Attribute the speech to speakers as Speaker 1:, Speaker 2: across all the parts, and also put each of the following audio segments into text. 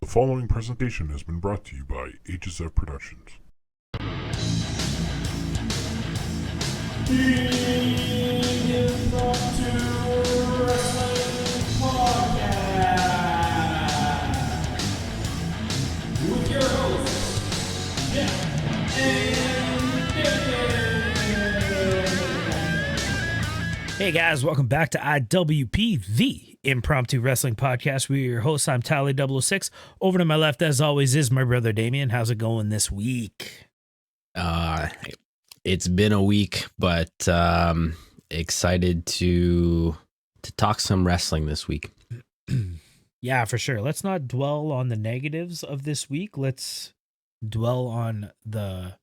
Speaker 1: The following presentation has been brought to you by HSF Productions. The Impromptu Wrestling Podcast with your hosts, Jeff and David.
Speaker 2: Hey guys, welcome back to IWP, the Impromptu Wrestling Podcast. We're your hosts. I'm Tally006. Over to my left, as always, is my brother Damien. How's it going this week?
Speaker 3: It's been a week, but excited to talk some wrestling this week.
Speaker 2: Yeah, for sure. Let's not dwell on the negatives of this week. Let's dwell on the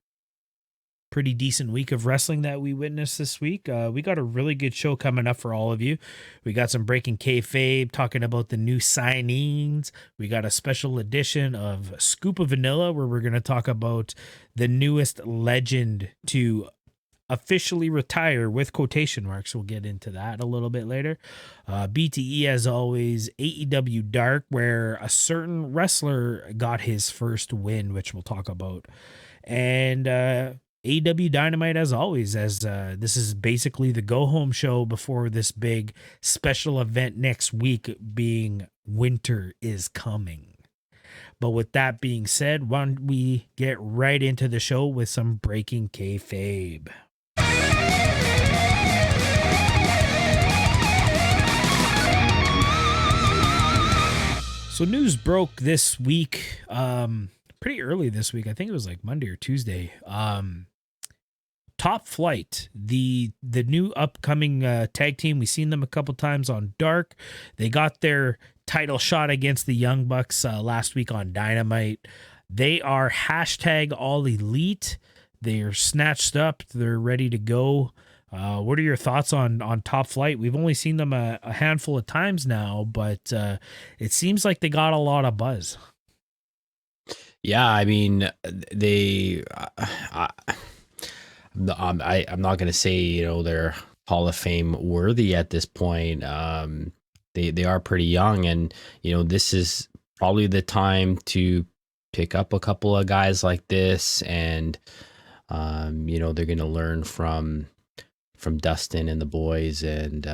Speaker 2: pretty decent week of wrestling that we witnessed this week. We got a really good show coming up for all of you. We got some breaking kayfabe, talking about the new signings. We got a special edition of Scoop of Vanilla, where we're going to talk about the newest legend to officially retire with quotation marks. We'll get into that a little bit later. BTE, as always, AEW Dark, where a certain wrestler got his first win, which we'll talk about. And AW Dynamite, as always, as this is basically the go-home show before this big special event next week, being Winter is Coming. But with that being said, why don't we get right into the show with some breaking kayfabe. So news broke this week, pretty early this week. I think it was like Monday or Tuesday. Top Flight, the new upcoming tag team. We've seen them a couple times on Dark. They got their title shot against the Young Bucks last week on Dynamite. They are hashtag All Elite. They are snatched up. They're ready to go. What are your thoughts on Top Flight? We've only seen them a handful of times now, but it seems like they got a lot of buzz.
Speaker 3: Yeah, I mean, I'm not going to say, they're Hall of Fame worthy at this point. They are pretty young, and, this is probably the time to pick up a couple of guys like this, and, they're going to learn from Dustin and the boys, and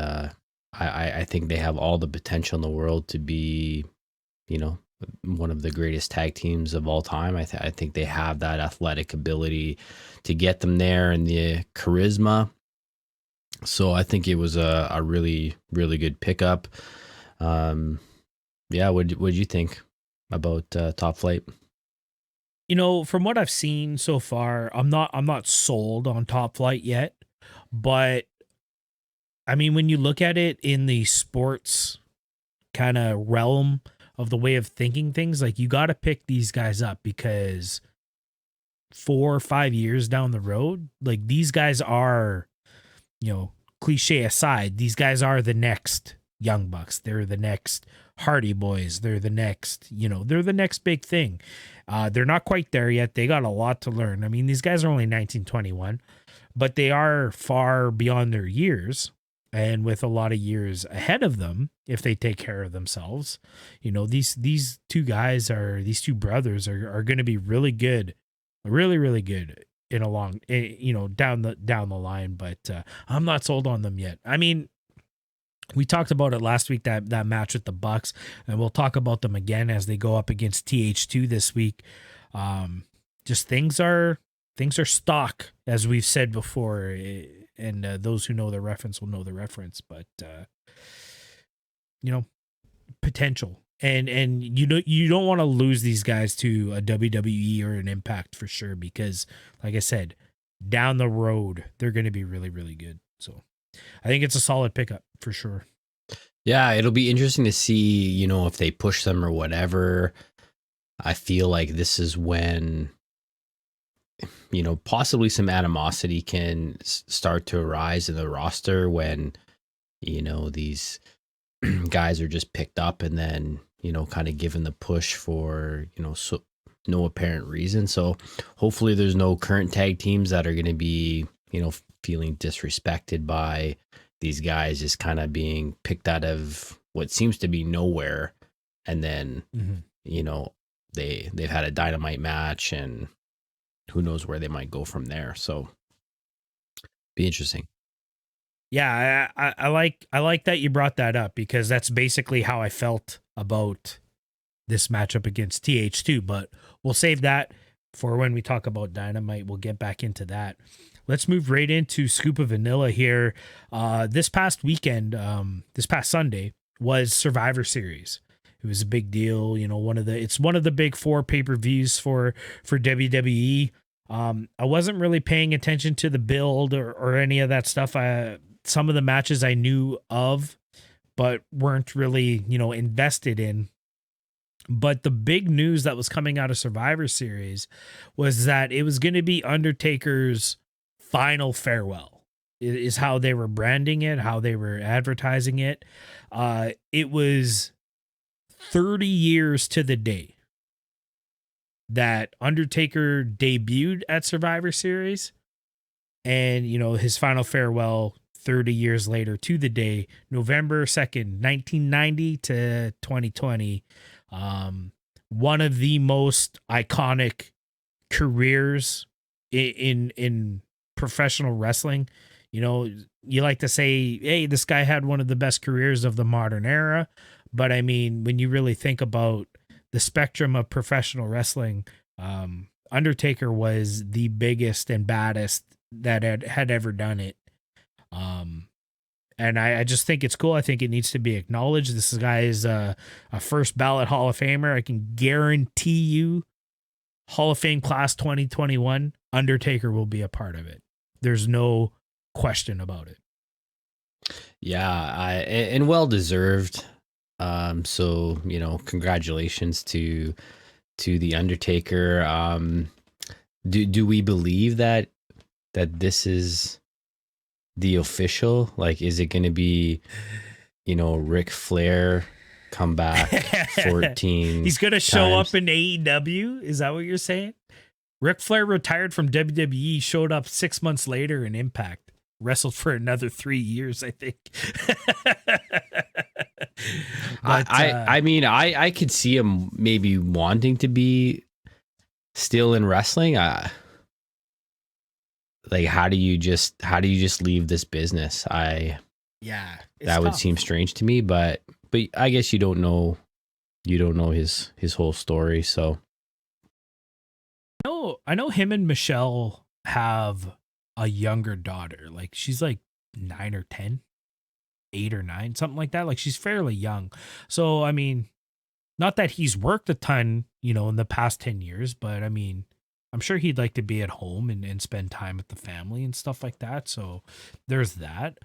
Speaker 3: I think they have all the potential in the world to be, one of the greatest tag teams of all time. I think they have that athletic ability to get them there, and the charisma. So I think it was a really, really good pickup. Yeah, what'd you think about Top Flight?
Speaker 2: From what I've seen so far, I'm not sold on Top Flight yet, but I mean, when you look at it in the sports kind of realm of the way of thinking things, like, you got to pick these guys up, because 4 or 5 years down the road, like, these guys are, cliche aside, these guys are the next Young Bucks. They're the next Hardy Boys. They're the next, they're the next big thing. They're not quite there yet. They got a lot to learn. I mean, these guys are only 19, 21, but they are far beyond their years, and with a lot of years ahead of them, if they take care of themselves. These two brothers are going to be really good, really, really good in a long, down the line. But I'm not sold on them yet. I mean, we talked about it last week, that match with the Bucks, and we'll talk about them again as they go up against TH2 this week. Just things are stock, as we've said before. And those who know the reference will know the reference, but potential, and you don't want to lose these guys to a WWE or an Impact for sure, because, like I said, down the road they're going to be really, really good. So I think it's a solid pickup for sure.
Speaker 3: Yeah, it'll be interesting to see, if they push them or whatever. I feel like this is when, possibly some animosity can start to arise in the roster when, these guys are just picked up and then, kind of given the push for, so no apparent reason. So hopefully there's no current tag teams that are going to be, feeling disrespected by these guys just kind of being picked out of what seems to be nowhere and then you know they've had a Dynamite match, and who knows where they might go from there. So be interesting.
Speaker 2: Yeah, I like that you brought that up, because that's basically how I felt about this matchup against TH2, but we'll save that for when we talk about Dynamite. We'll get back into that. Let's move right into Scoop of Vanilla here. This past weekend, this past Sunday, was Survivor Series. It was a big deal. It's one of the big 4 pay-per-views for WWE. I wasn't really paying attention to the build or any of that stuff. Some of the matches I knew of, but weren't really, invested in. But the big news that was coming out of Survivor Series was that it was going to be Undertaker's final farewell, is how they were branding it, how they were advertising it. It was 30 years to the day that Undertaker debuted at Survivor Series, and, his final farewell 30 years later to the day, November 2nd, 1990 to 2020. One of the most iconic careers in professional wrestling. You like to say, hey, this guy had one of the best careers of the modern era. But I mean, when you really think about the spectrum of professional wrestling, Undertaker was the biggest and baddest that had ever done it. And I just think it's cool. I think it needs to be acknowledged. This guy is a first ballot Hall of Famer. I can guarantee you Hall of Fame class 2021, Undertaker will be a part of it. There's no question about it.
Speaker 3: Yeah, and well deserved. So, congratulations to the Undertaker. Do we believe that this is the official? Like, is it going to be, Ric Flair come back 14?
Speaker 2: He's going to show up in AEW? Is that what you're saying? Ric Flair retired from WWE, showed up 6 months later in Impact, wrestled for another 3 years, I think. But,
Speaker 3: I mean, I could see him maybe wanting to be still in wrestling. Like, how do you just leave this business? That would seem strange to me, but I guess you don't know his whole story. So
Speaker 2: I know him and Michelle have a younger daughter. Like, she's like 9 or 10, 8 or 9, something like that. Like, she's fairly young. So, I mean, not that he's worked a ton, in the past 10 years, but I mean, I'm sure he'd like to be at home and spend time with the family and stuff like that. So there's that.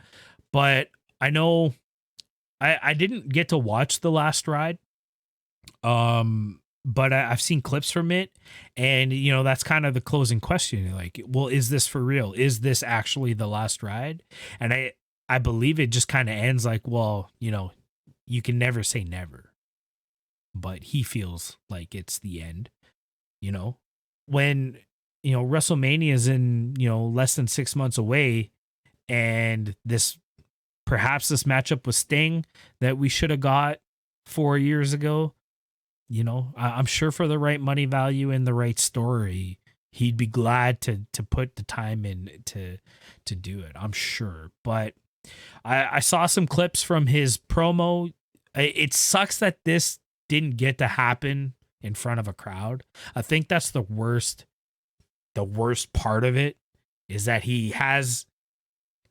Speaker 2: But I know I didn't get to watch The Last Ride. But I've seen clips from it, and that's kind of the closing question. Like, well, is this for real? Is this actually the last ride? And I believe it just kind of ends like, well, you can never say never, but he feels like it's the end. When WrestleMania is in less than 6 months away, and perhaps this matchup with Sting that we should have got 4 years ago. I'm sure for the right money value and the right story, he'd be glad to put the time in to do it. I'm sure. But I saw some clips from his promo. It sucks that this didn't get to happen in front of a crowd. I think that's the worst part of it, is that he has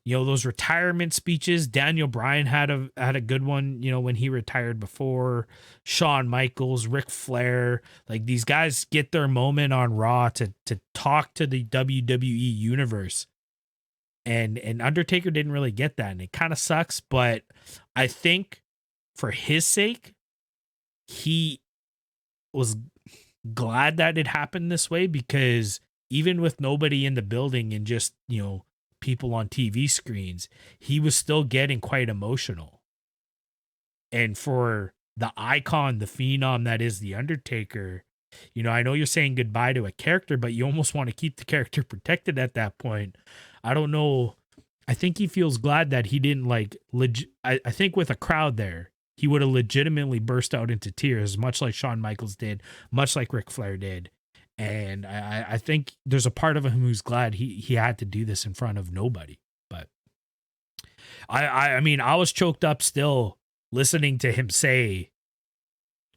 Speaker 2: those retirement speeches. Daniel Bryan had a good one, when he retired before. Shawn Michaels, Ric Flair, like, these guys get their moment on Raw to talk to the WWE universe. And Undertaker didn't really get that, and it kind of sucks, but I think for his sake, he was glad that it happened this way, because even with nobody in the building and just, people on TV screens, he was still getting quite emotional. And for the icon, the phenom that is the Undertaker, I know you're saying goodbye to a character, but you almost want to keep the character protected at that point. I don't know. I think he feels glad that he didn't I think with a crowd there, he would have legitimately burst out into tears, much like Shawn Michaels did, much like Ric Flair did. And I think there's a part of him who's glad he had to do this in front of nobody. But I mean, I was choked up still listening to him say,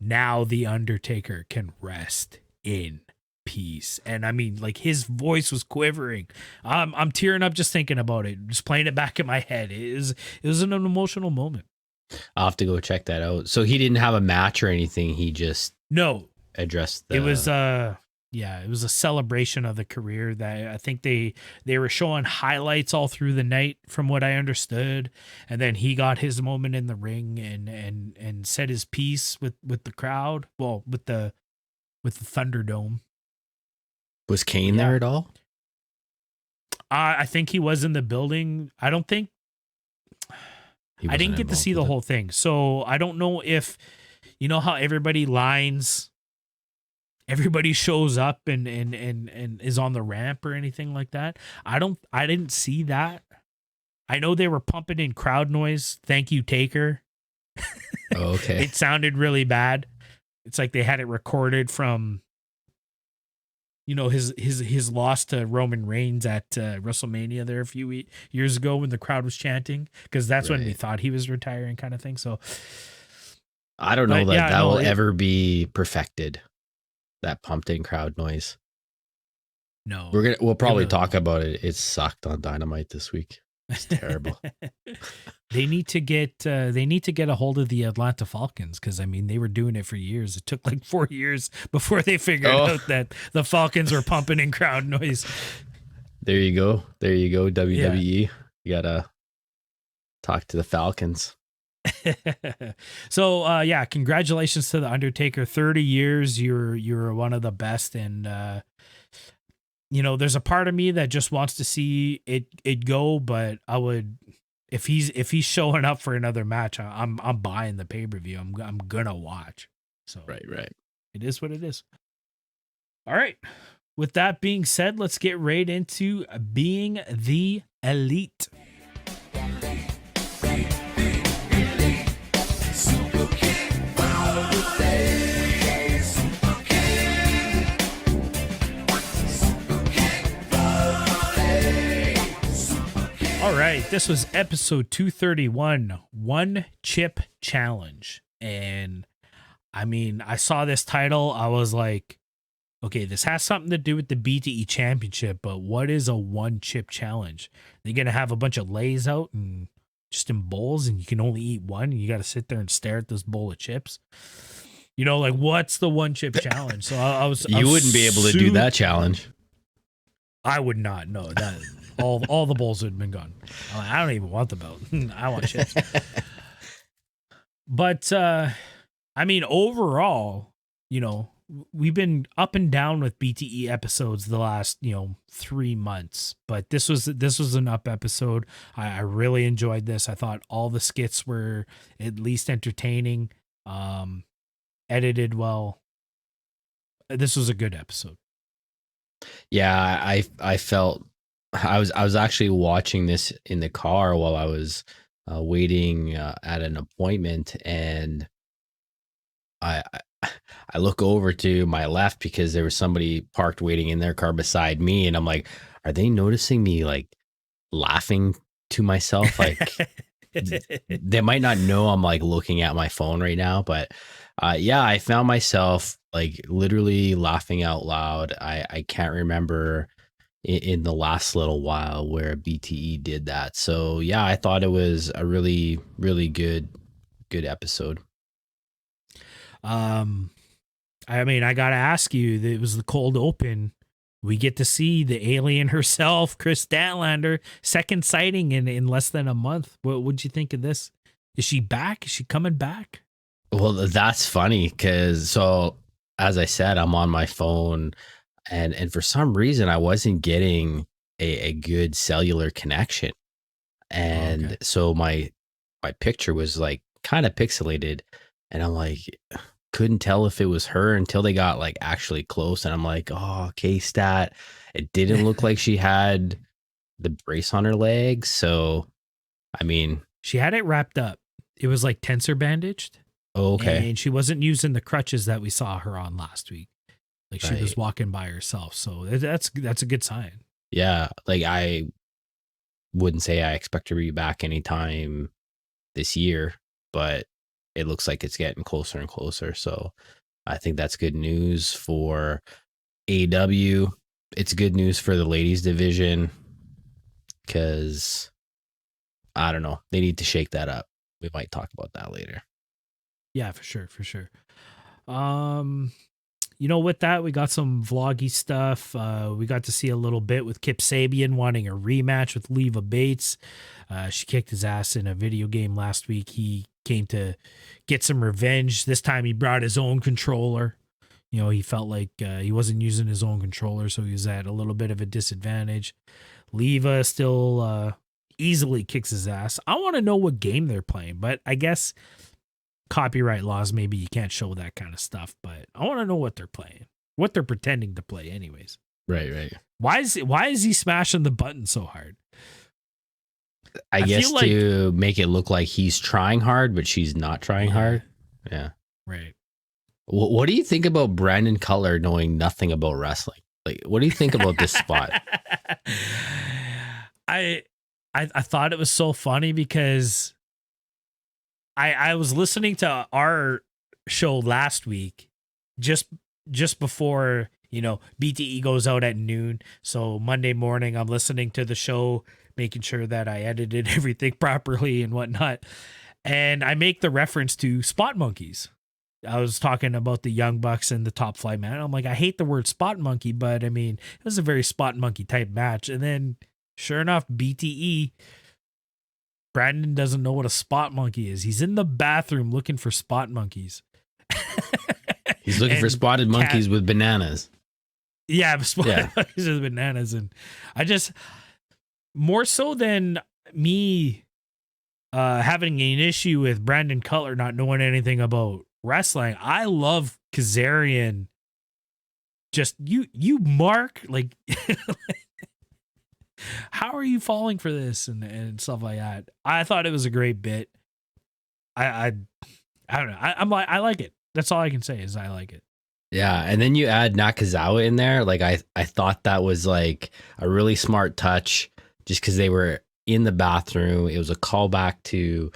Speaker 2: "Now the Undertaker can rest in peace." And I mean, like, his voice was quivering. I'm tearing up just thinking about it, just playing it back in my head. It was an emotional moment.
Speaker 3: I'll have to go check that out. So he didn't have a match or anything. He just
Speaker 2: No,
Speaker 3: addressed the...
Speaker 2: it was it was a celebration of the career that I think they were showing highlights all through the night from what I understood. And then he got his moment in the ring and said his piece with the crowd. Well, with the Thunderdome.
Speaker 3: Was Kane there at all?
Speaker 2: I think he was in the building. I don't think I didn't get to see the whole thing. So I don't know if, you know how everybody shows up and is on the ramp or anything like that. I didn't see that. I know they were pumping in crowd noise. Thank you, Taker.
Speaker 3: Oh, okay.
Speaker 2: It sounded really bad. It's like they had it recorded from, you know, his loss to Roman Reigns at WrestleMania there a few years ago when the crowd was chanting, because that's when we thought he was retiring, kind of thing. So
Speaker 3: I don't know that will ever be perfected. That pumped in crowd noise.
Speaker 2: No,
Speaker 3: we'll probably talk about it. It sucked on Dynamite this week. It's terrible.
Speaker 2: They need to get a hold of the Atlanta Falcons, because I mean, they were doing it for years. It took like 4 years before they figured out that the Falcons were pumping in crowd noise.
Speaker 3: There you go, WWE. Yeah. You gotta talk to the Falcons.
Speaker 2: So congratulations to the Undertaker. 30 years, you're one of the best, and you know, there's a part of me that just wants to see it go, but I would, if he's showing up for another match, I'm buying the pay-per-view. I'm gonna watch. So
Speaker 3: right,
Speaker 2: it is what it is. All right, with that being said, let's get right into being the elite. All right, this was episode 231, One Chip Challenge. And I mean, I saw this title, I was like, okay, this has something to do with the BTE Championship, but what is a one chip challenge? They're going to have a bunch of lays out and just in bowls, and you can only eat one, and you got to sit there and stare at this bowl of chips. You know, like, what's the one chip challenge? So I was...
Speaker 3: You wouldn't be able to do that challenge.
Speaker 2: I would not. No, that... all the bowls would have been gone. I don't even want the belt. I want chips. But I mean, overall, you know, we've been up and down with BTE episodes the last, 3 months. But this was an up episode. I really enjoyed this. I thought all the skits were at least entertaining, edited well. This was a good episode.
Speaker 3: Yeah, I felt. I was actually watching this in the car while I was waiting at an appointment, and I look over to my left because there was somebody parked waiting in their car beside me, and I'm like, are they noticing me like laughing to myself? Like they might not know I'm like looking at my phone right now, but I found myself like literally laughing out loud. I can't remember in the last little while where BTE did that. So yeah, I thought it was a really, really good episode.
Speaker 2: I mean, I got to ask you, it was the cold open. We get to see the alien herself, Chris Statlander, second sighting in less than a month. What would you think of this? Is she back? Is she coming back?
Speaker 3: Well, that's funny because, so as I said, I'm on my phone, and for some reason I wasn't getting a good cellular connection. And so my picture was like kind of pixelated, and I'm like, couldn't tell if it was her until they got like actually close, and I'm like, oh, K-Stat. It didn't look like she had the brace on her leg. So, I mean,
Speaker 2: she had it wrapped up. it was like tensor bandaged.
Speaker 3: Oh, okay.
Speaker 2: And she wasn't using the crutches that we saw her on last week. Like she was
Speaker 3: Right.
Speaker 2: walking by herself. So that's a good sign.
Speaker 3: Yeah, like I wouldn't say I expect her to be back anytime this year, but it looks like it's getting closer and closer. So I think that's good news for AEW. It's good news for the ladies division because I don't know. They need to shake that up. We might talk about that later.
Speaker 2: Yeah, for sure, for sure. With that, we got some vloggy stuff. We got to see a little bit with Kip Sabian wanting a rematch with Leva Bates. She kicked his ass in a video game last week. He came to get some revenge. This time he brought his own controller. He felt like he wasn't using his own controller, so he was at a little bit of a disadvantage. Leva still easily kicks his ass. I want to know what game they're playing, but I guess copyright laws, maybe you can't show that kind of stuff, but I want to know what they're playing, what they're pretending to play anyways.
Speaker 3: Right.
Speaker 2: Why is he smashing the button so hard?
Speaker 3: I guess to make it look like he's trying hard, but she's not trying hard. Yeah.
Speaker 2: Right.
Speaker 3: What do you think about Brandon Cutler knowing nothing about wrestling? Like, what do you think about this spot?
Speaker 2: I thought it was so funny because I was listening to our show last week just before, BTE goes out at noon. So Monday morning, I'm listening to the show, making sure that I edited everything properly and whatnot. And I make the reference to spot monkeys. I was talking about the Young Bucks and the Top Flight man. I'm like, I hate the word spot monkey, but I mean, it was a very spot monkey type match. And then sure enough, BTE, Brandon doesn't know what a spot monkey is. He's in the bathroom looking for spot monkeys.
Speaker 3: He's looking for spotted monkeys with bananas.
Speaker 2: Yeah, spotted monkeys with bananas. And I just, more so than me having an issue with Brandon Cutler not knowing anything about wrestling, I love Kazarian. Just you Mark, like how are you falling for this and stuff like that? I thought it was a great bit. I don't know. I like it. That's all I can say is I like it.
Speaker 3: Yeah, and then you add Nakazawa in there. Like I thought that was like a really smart touch, just because they were in the bathroom. It was a callback to,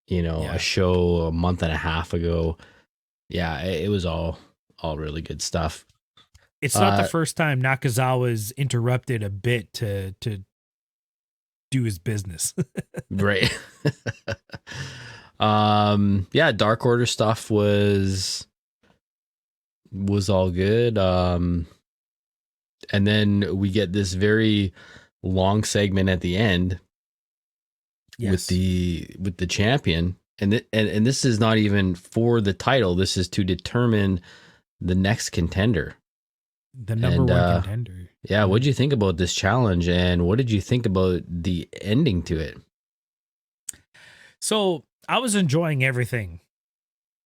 Speaker 3: a show a month and a half ago. Yeah, it was all really good stuff.
Speaker 2: It's not the first time Nakazawa's interrupted a bit to do his business.
Speaker 3: Right. Dark Order stuff was all good. And then we get this very long segment at the end with the champion. And this is not even for the title. This is to determine the next contender.
Speaker 2: The number one contender.
Speaker 3: Yeah, what did you think about this challenge, and what did you think about the ending to it?
Speaker 2: So I was enjoying everything,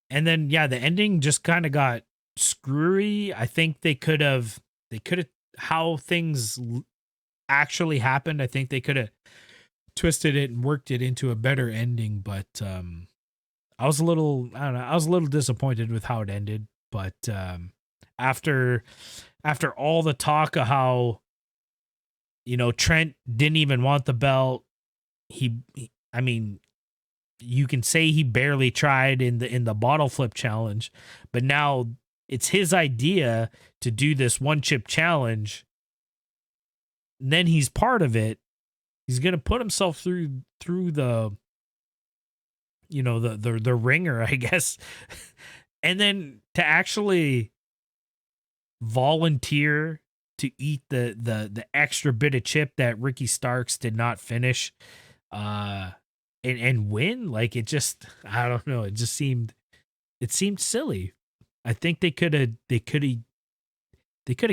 Speaker 2: and then the ending just kind of got screwy. I think they could have how things actually happened. I think they could have twisted it and worked it into a better ending, but I was a little disappointed with how it ended. But after all the talk of how Trent didn't even want the belt, I mean, you can say he barely tried in the bottle flip challenge, but now it's his idea to do this one chip challenge. And then he's part of it. He's gonna put himself through the the ringer, I guess, and then to actually volunteer to eat the extra bit of chip that Ricky Starks did not finish, and win. Like, it just, I don't know. It seemed silly. I think they could have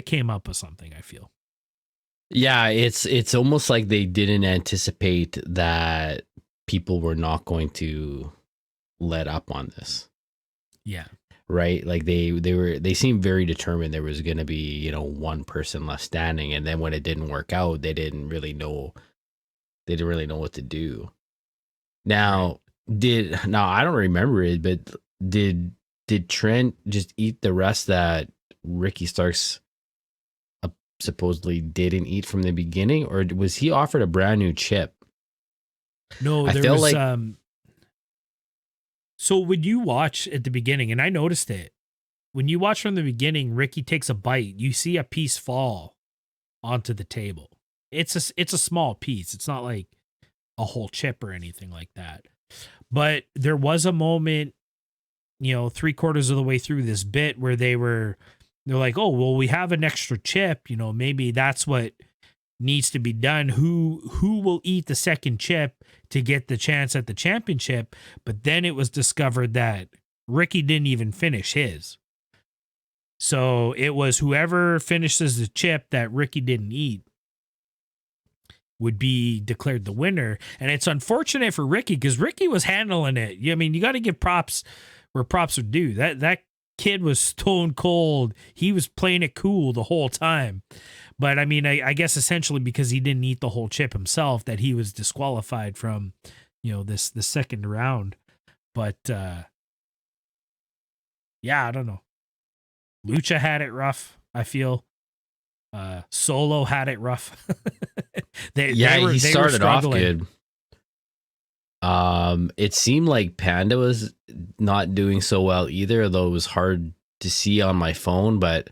Speaker 2: came up with something, I feel.
Speaker 3: Yeah, it's almost like they didn't anticipate that people were not going to let up on this. Yeah. Right? Like they seemed very determined there was going to be, one person left standing, and then when it didn't work out, they didn't really know what to do. Now, I don't remember it, but did Trent just eat the rest that Ricky Starks supposedly didn't eat from the beginning, or was he offered a brand new chip?
Speaker 2: No,
Speaker 3: I
Speaker 2: there
Speaker 3: feel
Speaker 2: was
Speaker 3: like
Speaker 2: so when you watch at the beginning, and I noticed it, when you watch from the beginning, Ricky takes a bite, you see a piece fall onto the table. It's a small piece. It's not like a whole chip or anything like that. But there was a moment, 3/4 of the way through this bit where they're like, oh, well, we have an extra chip, maybe that's what needs to be done. Who will eat the second chip to get the chance at the championship? But then it was discovered that Ricky didn't even finish his. So it was whoever finishes the chip that Ricky didn't eat would be declared the winner. And it's unfortunate for Ricky because Ricky was handling it. I mean, you got to give props where props are due. That kid was stone cold. He was playing it cool the whole time. But I mean, I guess essentially because he didn't eat the whole chip himself that he was disqualified from, the second round. But yeah, I don't know. Lucha had it rough, I feel. Solo had it rough.
Speaker 3: he started off good. It seemed like Panda was not doing so well either, though it was hard to see on my phone, but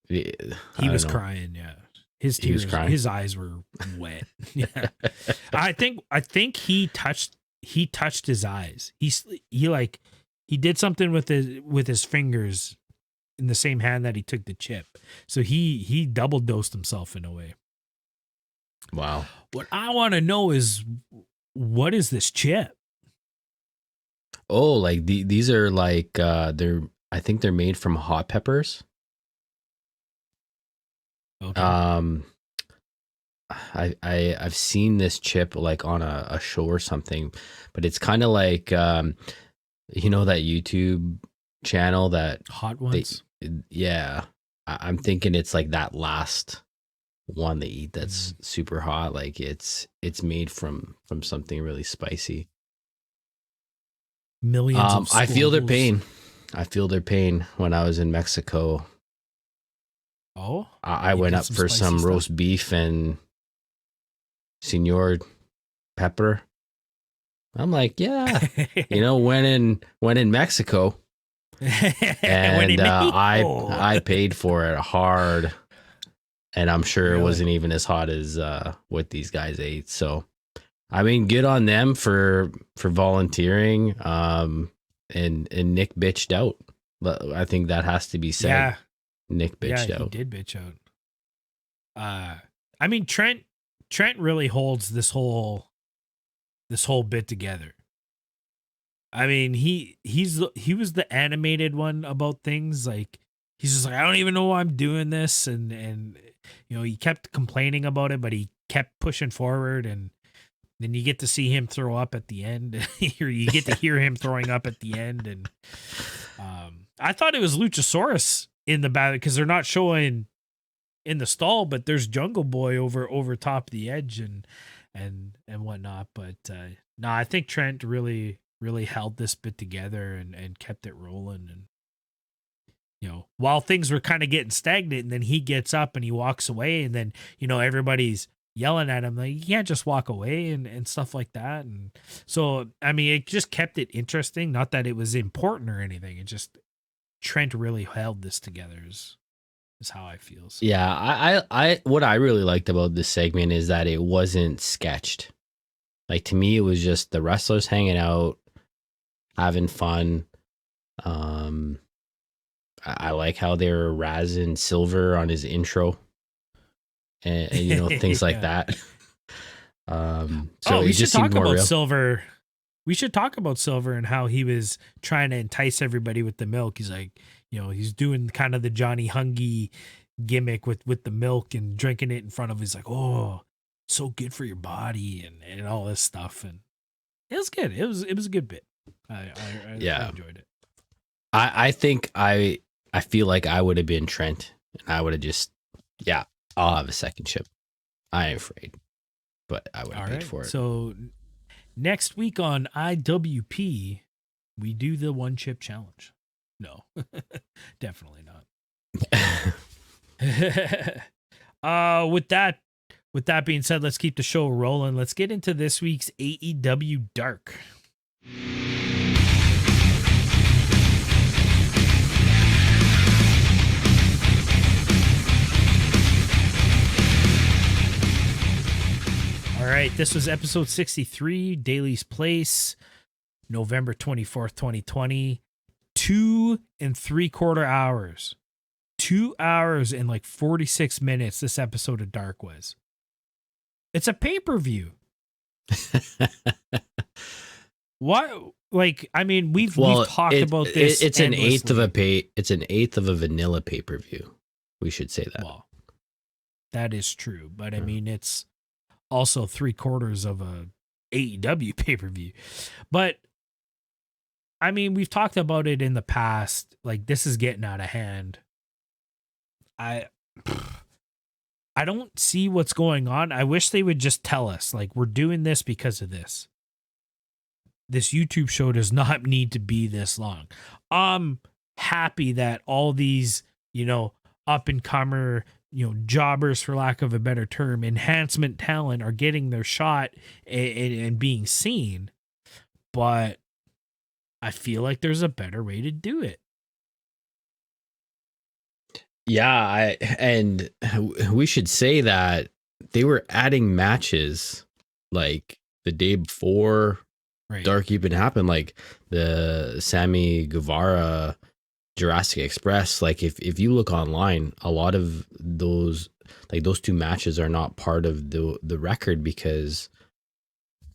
Speaker 2: he was crying, yeah. His tears, he was crying. His eyes were wet. Yeah. I think he touched his eyes. He did something with his fingers in the same hand that he took the chip. So he double dosed himself in a way.
Speaker 3: Wow.
Speaker 2: What I want to know is, what is this chip?
Speaker 3: Oh, like these are like I think they're made from hot peppers.
Speaker 2: Okay.
Speaker 3: I've seen this chip like on a show or something, but it's kind of like that YouTube channel that
Speaker 2: Hot Ones.
Speaker 3: I'm thinking it's like that last one they eat that's super hot. Like it's made from something really spicy.
Speaker 2: Millions of
Speaker 3: I feel their pain. I feel their pain when I was in Mexico.
Speaker 2: Oh,
Speaker 3: I went up for some stuff? Roast beef and Senor Pepper. I'm like, yeah, when in Mexico, and I paid for it hard, and I'm sure it wasn't even as hot as what these guys ate. So, I mean, good on them for volunteering. And Nick bitched out. I think that has to be said.
Speaker 2: Yeah.
Speaker 3: Nick bitched out.
Speaker 2: He did bitch out. I mean, Trent really holds this whole bit together. I mean, he was the animated one about things. Like, he's just like, I don't even know why I'm doing this, and he kept complaining about it, but he kept pushing forward, and then you get to see him throw up at the end. Or you get to hear him throwing up at the end, and I thought it was Luchasaurus in the battle because they're not showing in the stall, but there's Jungle Boy over top the edge and whatnot. But no, I think Trent really held this bit together and kept it rolling. And while things were kind of getting stagnant, and then he gets up and he walks away, and then everybody's yelling at him like, you can't just walk away and stuff like that. And so I mean, it just kept it interesting. Not that it was important or anything. It just Trent really held this together is how I feel. So.
Speaker 3: Yeah, I what I really liked about this segment is that it wasn't sketched. Like, to me, it was just the wrestlers hanging out, having fun. I like how they were razzing Silver on his intro, and things like that. So
Speaker 2: we should talk about
Speaker 3: real.
Speaker 2: Silver. We should talk about Silver and how he was trying to entice everybody with the milk. He's like, he's doing kind of the Johnny Hungy gimmick with the milk and drinking it in front of. He's like, oh, it's so good for your body and all this stuff. And it was good. It was a good bit. I enjoyed it.
Speaker 3: I think I feel like I would have been Trent, and I would have just, I'll have a second chip. I ain't afraid, but I would have paid for it.
Speaker 2: So Next week on IWP, we do the one chip challenge. No, definitely not. With that being said, let's keep the show rolling. Let's get into this week's AEW Dark. All right, this was episode 63, Daily's Place, November 24th, 2020. 2 3/4 hours. 2 hours and like 46 minutes this episode of Dark was. It's a pay-per-view. What? Like, I mean, we've talked about this.
Speaker 3: It's an eighth of a vanilla pay-per-view. We should say that.
Speaker 2: Well, that is true, but I mean, it's also 3/4 of a AEW pay-per-view. But I mean, we've talked about it in the past. Like, this is getting out of hand. I don't see what's going on. I wish they would just tell us, like, we're doing this because of this. This YouTube show does not need to be this long. I'm happy that all these, up and comer, jobbers, for lack of a better term, enhancement talent are getting their shot and being seen. But I feel like there's a better way to do it.
Speaker 3: Yeah, and we should say that they were adding matches like the day before Dark even happened, like the Sammy Guevara Jurassic Express. Like if you look online, a lot of those two matches are not part of the record because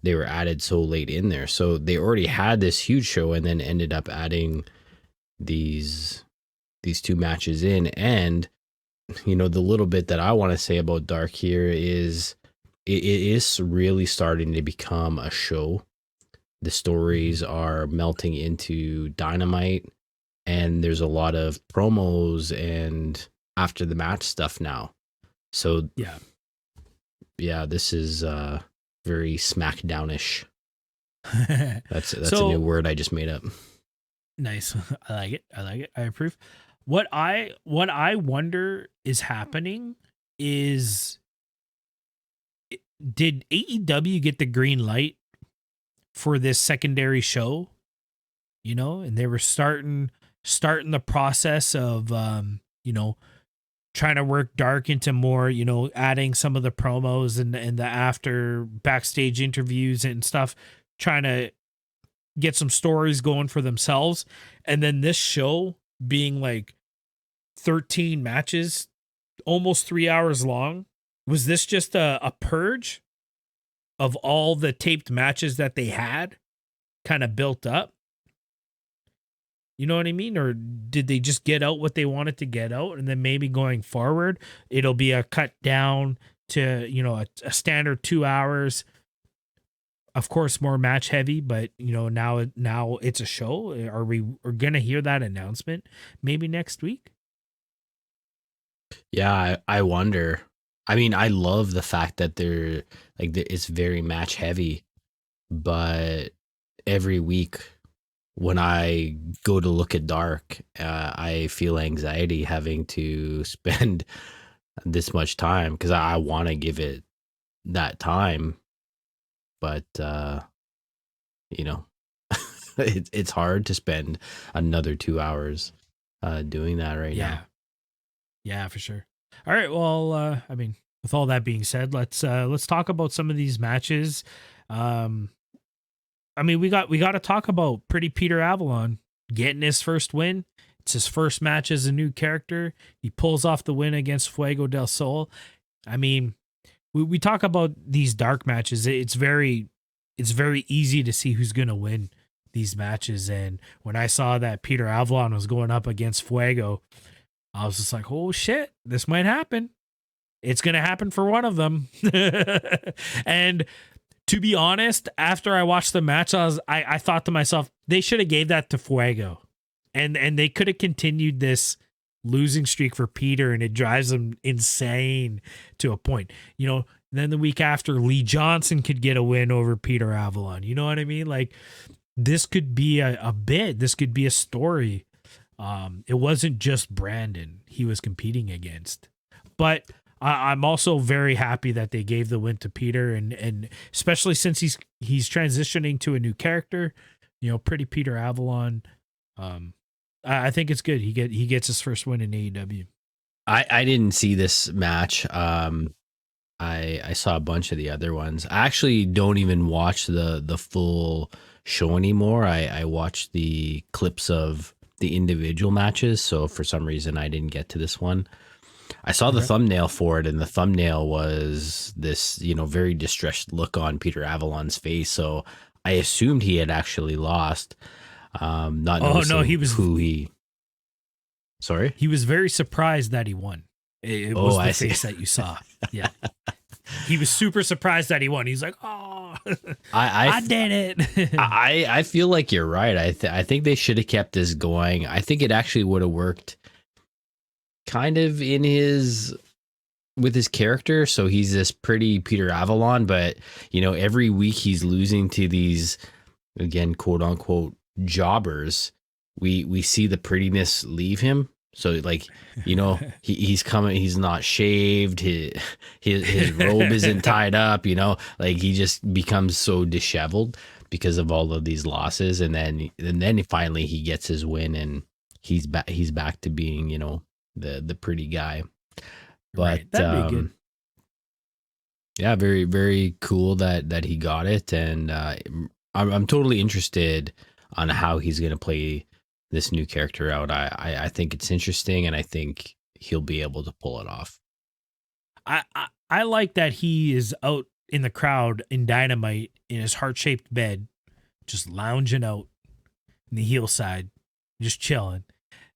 Speaker 3: they were added so late in there. So they already had this huge show and then ended up adding these two matches in. And the little bit that I want to say about Dark here is it is really starting to become a show. The stories are melting into Dynamite, and there's a lot of promos and after the match stuff now. So yeah, this is very SmackDownish. That's a new word I just made up.
Speaker 2: Nice. I like it. I approve. What I wonder is happening is, did AEW get the green light for this secondary show? And they were starting the process of trying to work Dark into more, adding some of the promos and the after backstage interviews and stuff, trying to get some stories going for themselves. And then this show being like 13 matches, almost 3 hours long. Was this just a purge of all the taped matches that they had kind of built up? You know what I mean? Or did they just get out what they wanted to get out, and then maybe going forward, it'll be a cut down to, a standard 2 hours. Of course, more match heavy, but now it's a show. Are we going to hear that announcement maybe next week?
Speaker 3: Yeah, I wonder. I mean, I love the fact that they're like it's very match heavy, but every week when I go to look at Dark, I feel anxiety having to spend this much time because I want to give it that time, but it's hard to spend another 2 hours doing that right now.
Speaker 2: Yeah, for sure. All right. Well, I mean, with all that being said, let's talk about some of these matches. I mean, we got to talk about Pretty Peter Avalon getting his first win. It's his first match as a new character. He pulls off the win against Fuego del Sol. I mean, we talk about these Dark matches. It's very easy to see who's going to win these matches. And when I saw that Peter Avalon was going up against Fuego, I was just like, oh shit, this might happen. It's going to happen for one of them. And to be honest, after I watched the match, I thought to myself, they should have gave that to Fuego. And they could have continued this losing streak for Peter, and it drives him insane to a point. Then the week after, Lee Johnson could get a win over Peter Avalon. You know what I mean? Like, this could be a bit. This could be a story. It wasn't just Brandon he was competing against. But I'm also very happy that they gave the win to Peter, and especially since he's transitioning to a new character, you know, pretty Peter Avalon. I think it's good. He gets his first win in AEW.
Speaker 3: I didn't see this match. I saw a bunch of the other ones. I actually don't even watch the full show anymore. I watched the clips of the individual matches. So for some reason, I didn't get to this one. I saw the thumbnail for it, and the thumbnail was this, you know, very distressed look on Peter Avalon's face. So I assumed he had actually lost. Not
Speaker 2: no, he was
Speaker 3: who he. Sorry,
Speaker 2: he was very surprised that he won. It was the face that you saw. Yeah, he was super surprised that he won. He's like, "Oh, I did it."
Speaker 3: I feel like you're right. I think they should have kept this going. I think it actually would have worked kind of with his character. So he's this pretty Peter Avalon, but you know, every week he's losing to these, again, quote unquote, jobbers. We see the prettiness leave him. So like, you know, he's coming, he's not shaved, his robe isn't tied up, you know, like he just becomes so disheveled because of all of these losses. And then finally he gets his win, and he's back to being, you know, the pretty guy. But
Speaker 2: right, that'd be good.
Speaker 3: Yeah, very, very cool that he got it. And I'm totally interested on how he's going to play this new character out. I think it's interesting, and I think he'll be able to pull it off.
Speaker 2: I like that he is out in the crowd in Dynamite in his heart-shaped bed, just lounging out in the heel side, just chilling.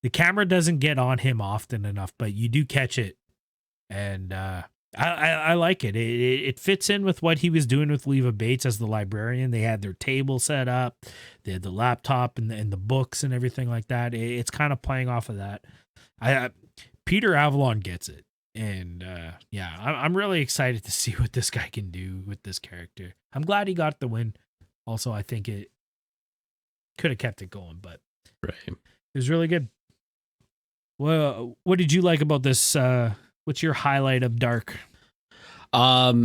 Speaker 2: The camera doesn't get on him often enough, but you do catch it. And I like it. It fits in with what he was doing with Leva Bates as the librarian. They had their table set up. They had the laptop and the books and everything like that. It's kind of playing off of that. Peter Avalon gets it. And yeah, I'm really excited to see what this guy can do with this character. I'm glad he got the win. Also, I think it could have kept it going, but
Speaker 3: right.
Speaker 2: It was really good. Well, what did you like about this? What's your highlight of Dark?
Speaker 3: The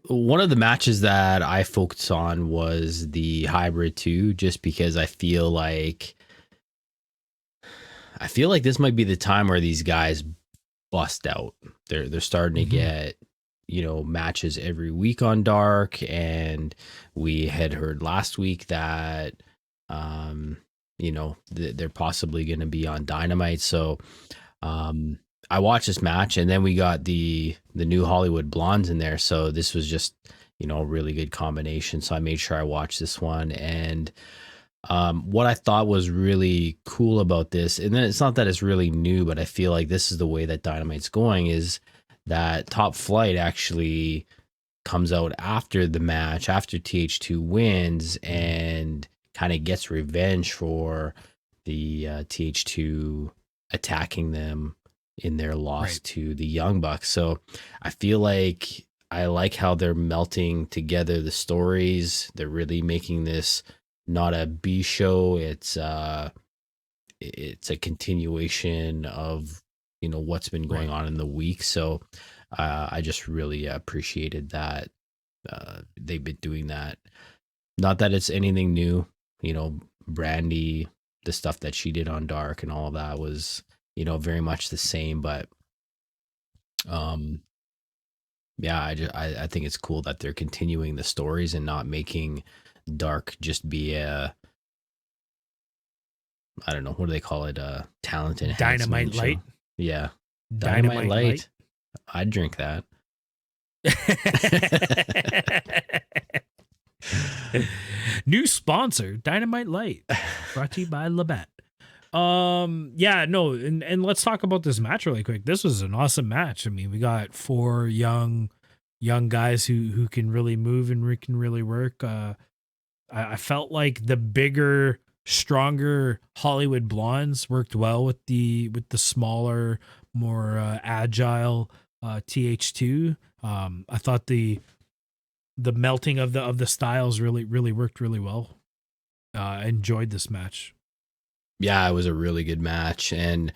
Speaker 3: one of the matches that I focused on was the Hybrid 2, just because I feel like this might be the time where these guys bust out. They're starting to get, you know, matches every week on Dark, and we had heard last week that you know, they're possibly going to be on Dynamite. So I watched this match, and then we got the new Hollywood Blondes in there. So this was just, you know, a really good combination. So I made sure I watched this one. And what I thought was really cool about this, and then it's not that it's really new, but I feel like this is the way that Dynamite's going, is that Top Flight actually comes out after the match, after TH2 wins, and kind of gets revenge for the TH2 attacking them in their loss to the Young Bucks. So I feel like I like how they're melting together the stories. They're really making this not a B show. It's a continuation of, you know, what's been going on in the week. So I just really appreciated that they've been doing that. Not that it's anything new. You know, Brandy, the stuff that she did on Dark and all of that was, you know, very much the same. But yeah, I think it's cool that they're continuing the stories and not making Dark just be a, I don't know, what do they call it? Talent and
Speaker 2: Dynamite Light.
Speaker 3: Yeah. Dynamite Light. I'd drink that.
Speaker 2: New sponsor, Dynamite Light, brought to you by Labatt. Yeah, no, and let's talk about this match really quick. This was an awesome match. I mean, we got four young guys who can really move and can really work. I felt like the bigger, stronger Hollywood Blondes worked well with the smaller, more agile TH2. I thought the melting of the styles really worked really well. I enjoyed this match.
Speaker 3: Yeah, it was a really good match. And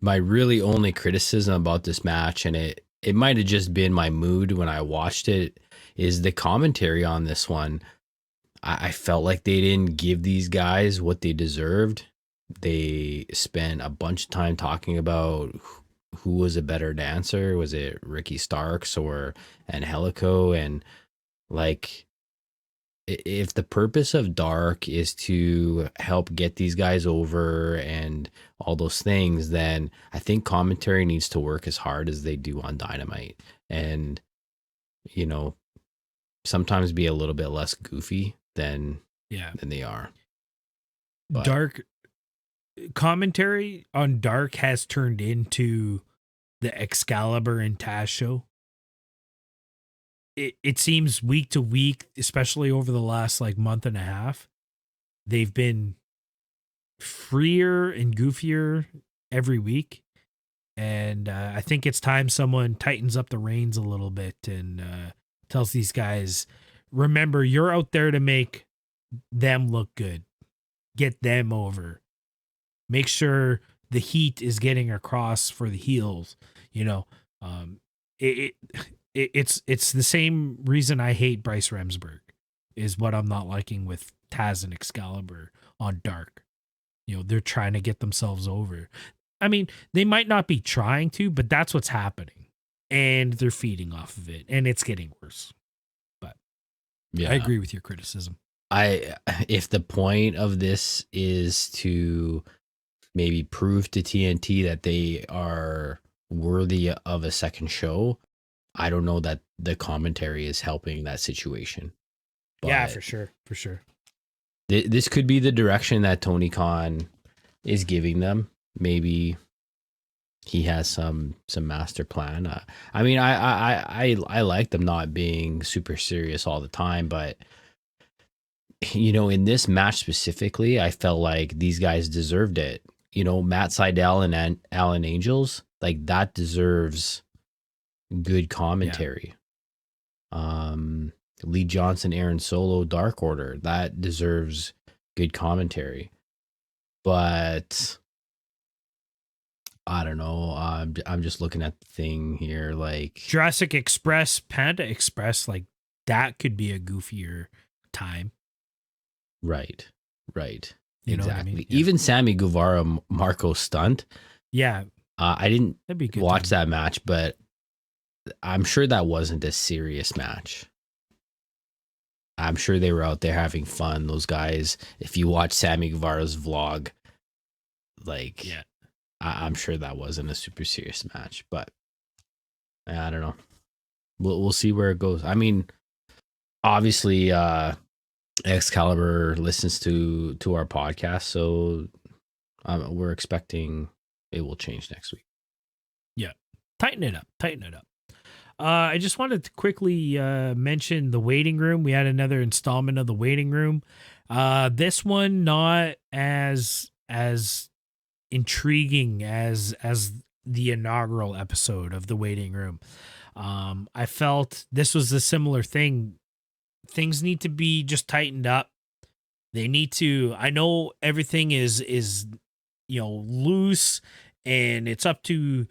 Speaker 3: my really only criticism about this match, and it might have just been my mood when I watched it, is the commentary on this one. I felt like they didn't give these guys what they deserved. They spent a bunch of time talking about who was a better dancer. Was it Ricky Starks or Angelico? And like, if the purpose of Dark is to help get these guys over and all those things, then I think commentary needs to work as hard as they do on Dynamite, and you know, sometimes be a little bit less goofy than they are. But
Speaker 2: Dark commentary on Dark has turned into the Excalibur and Taz show. It seems week to week, especially over the last like month and a half, they've been freer and goofier every week. And I think it's time someone tightens up the reins a little bit and tells these guys, remember, you're out there to make them look good. Get them over. Make sure the heat is getting across for the heels. You know, it's the same reason I hate Bryce Remsburg, is what I'm not liking with Taz and Excalibur on Dark. You know, they're trying to get themselves over. I mean, they might not be trying to, but that's what's happening. And they're feeding off of it. And it's getting worse. But yeah, I agree with your criticism.
Speaker 3: If the point of this is to maybe prove to TNT that they are worthy of a second show, I don't know that the commentary is helping that situation. But
Speaker 2: yeah, for sure. For sure.
Speaker 3: This could be the direction that Tony Khan is giving them. Maybe he has some master plan. I mean, I like them not being super serious all the time, but you know, in this match specifically, I felt like these guys deserved it. You know, Matt Sydal and Alan Angels, like that deserves good commentary. Yeah. Lee Johnson, Aaron Solo, Dark Order, that deserves good commentary. But I don't know. I'm just looking at the thing here, like
Speaker 2: Jurassic Express, Panda Express, like that could be a goofier time.
Speaker 3: Right.
Speaker 2: You
Speaker 3: exactly.
Speaker 2: Know what I mean?
Speaker 3: Yeah. Even Sammy Guevara, Marco Stunt.
Speaker 2: Yeah.
Speaker 3: I didn't watch
Speaker 2: time.
Speaker 3: that match, but I'm sure that wasn't a serious match. I'm sure they were out there having fun. Those guys, if you watch Sammy Guevara's vlog, like, yeah, I'm sure that wasn't a super serious match, but I don't know. We'll see where it goes. I mean, obviously, Excalibur listens to our podcast, so we're expecting it will change next week.
Speaker 2: Yeah, tighten it up. I just wanted to quickly mention the waiting room. We had another installment of the waiting room. This one not as intriguing as the inaugural episode of the waiting room. I felt this was a similar thing. Things need to be just tightened up. They need to. I know everything is loose, and it's up to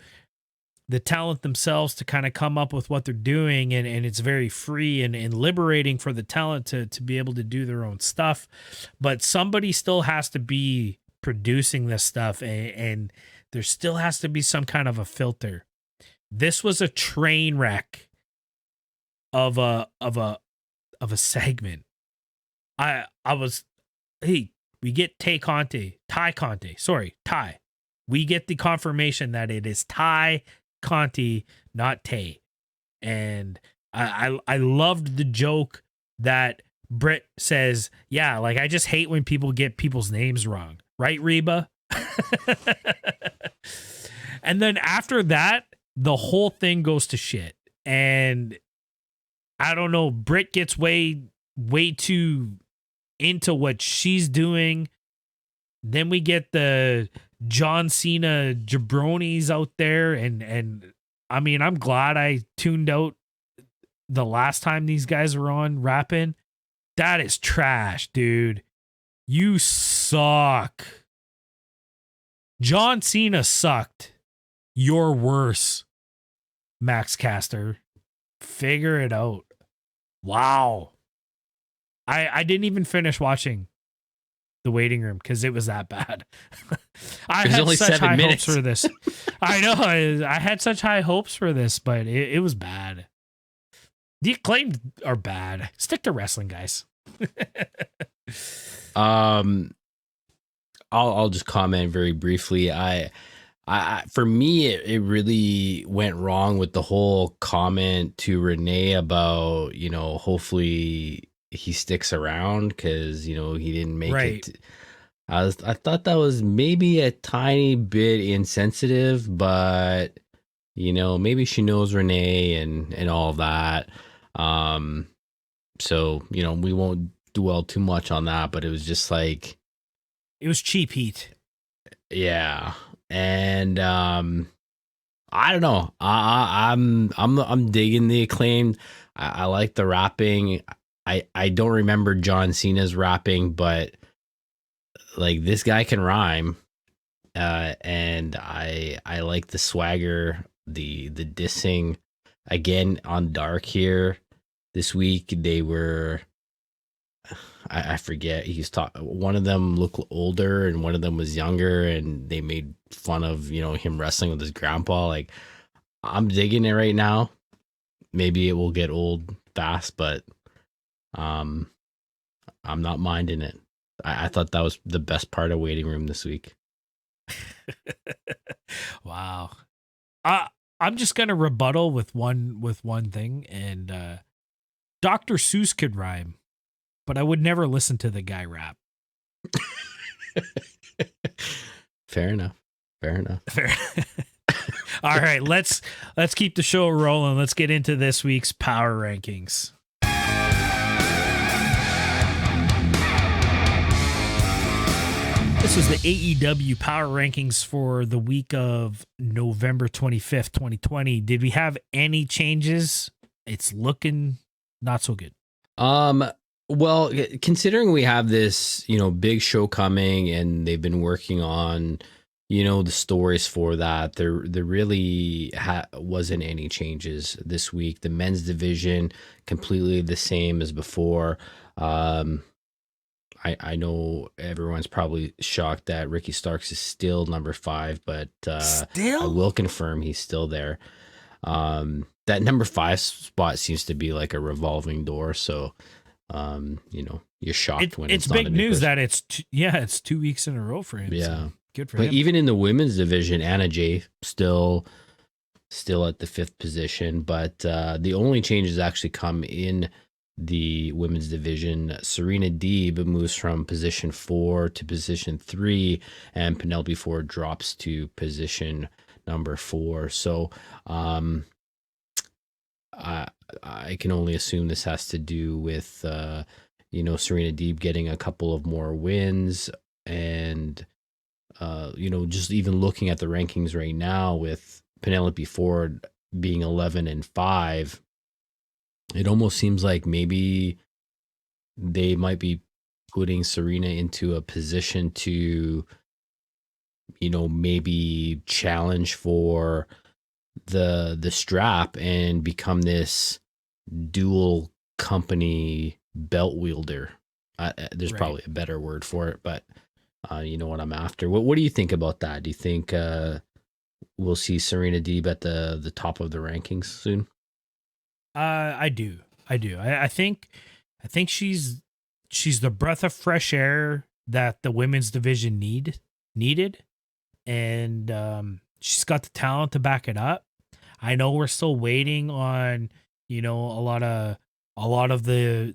Speaker 2: the talent themselves to kind of come up with what they're doing, and it's very free and liberating for the talent to be able to do their own stuff. But somebody still has to be producing this stuff, and there still has to be some kind of a filter. This was a train wreck of a segment. We get Ty Conti. We get the confirmation that it is Ty Conti, not Tay. And I loved the joke that Britt says, yeah, like I just hate when people get people's names wrong. Right, Reba? And then after that, the whole thing goes to shit. And I don't know, Britt gets way too into what she's doing. Then we get the John Cena jabronis out there, and I mean, I'm glad I tuned out the last time these guys were on rapping. That is trash, dude. You suck. John Cena sucked. You're worse, Max Caster. Figure it out. Wow. I didn't even finish watching The Waiting Room because it was that bad. I had
Speaker 3: only
Speaker 2: such
Speaker 3: 7
Speaker 2: high
Speaker 3: minutes.
Speaker 2: hopes for this. I know. I had such high hopes for this, but it was bad. The Acclaimed are bad. Stick to wrestling, guys.
Speaker 3: I'll just comment very briefly. I for me, it really went wrong with the whole comment to Renee about, hopefully he sticks around because, he didn't make
Speaker 2: Right.
Speaker 3: it. I thought that was maybe a tiny bit insensitive, but, maybe she knows Renee and all of that. So, we won't dwell too much on that, but it was just like,
Speaker 2: It was cheap heat.
Speaker 3: yeah. And I don't know. I'm digging the Acclaimed. I like the rapping. I don't remember John Cena's rapping, but like this guy can rhyme. And I like the swagger, the dissing. Again on Dark here this week, they were I forget. One of them looked older and one of them was younger, and they made fun of him wrestling with his grandpa. Like, I'm digging it right now. Maybe it will get old fast, but I'm not minding it. I thought that was the best part of Waiting Room this week.
Speaker 2: Wow. I'm just gonna rebuttal with one thing, and Dr. Seuss could rhyme, but I would never listen to the guy rap.
Speaker 3: Fair enough.
Speaker 2: Fair. All right, let's keep the show rolling. Let's get into this week's power rankings. This was the AEW Power Rankings for the week of November 25th, 2020. Did we have any changes? It's looking not so good.
Speaker 3: Well, considering we have this, big show coming and they've been working on, the stories for that, there really wasn't any changes this week. The men's division completely the same as before. I know everyone's probably shocked that Ricky Starks is still number 5, but I will confirm he's still there. That number 5 spot seems to be like a revolving door. So, you're shocked when
Speaker 2: it's
Speaker 3: not
Speaker 2: big
Speaker 3: a new
Speaker 2: news
Speaker 3: person.
Speaker 2: that it's 2 weeks in a row for him.
Speaker 3: Yeah.
Speaker 2: So good for
Speaker 3: But
Speaker 2: him.
Speaker 3: even in the women's division, Anna Jay still at the 5th position. But the only changes actually come in the women's division. Serena Deeb moves from position 4 to position 3, and Penelope Ford drops to position number 4. So I can only assume this has to do with Serena Deeb getting a couple of more wins, and just even looking at the rankings right now with Penelope Ford being 11-5, it almost seems like maybe they might be putting Serena into a position to, maybe challenge for the strap and become this dual company belt wielder. There's
Speaker 2: Right.
Speaker 3: probably a better word for it, but you know what I'm after. What do you think about that? Do you think we'll see Serena Deeb at the top of the rankings soon?
Speaker 2: I do. I think she's the breath of fresh air that the women's division needed, and she's got the talent to back it up. I know we're still waiting on a lot of the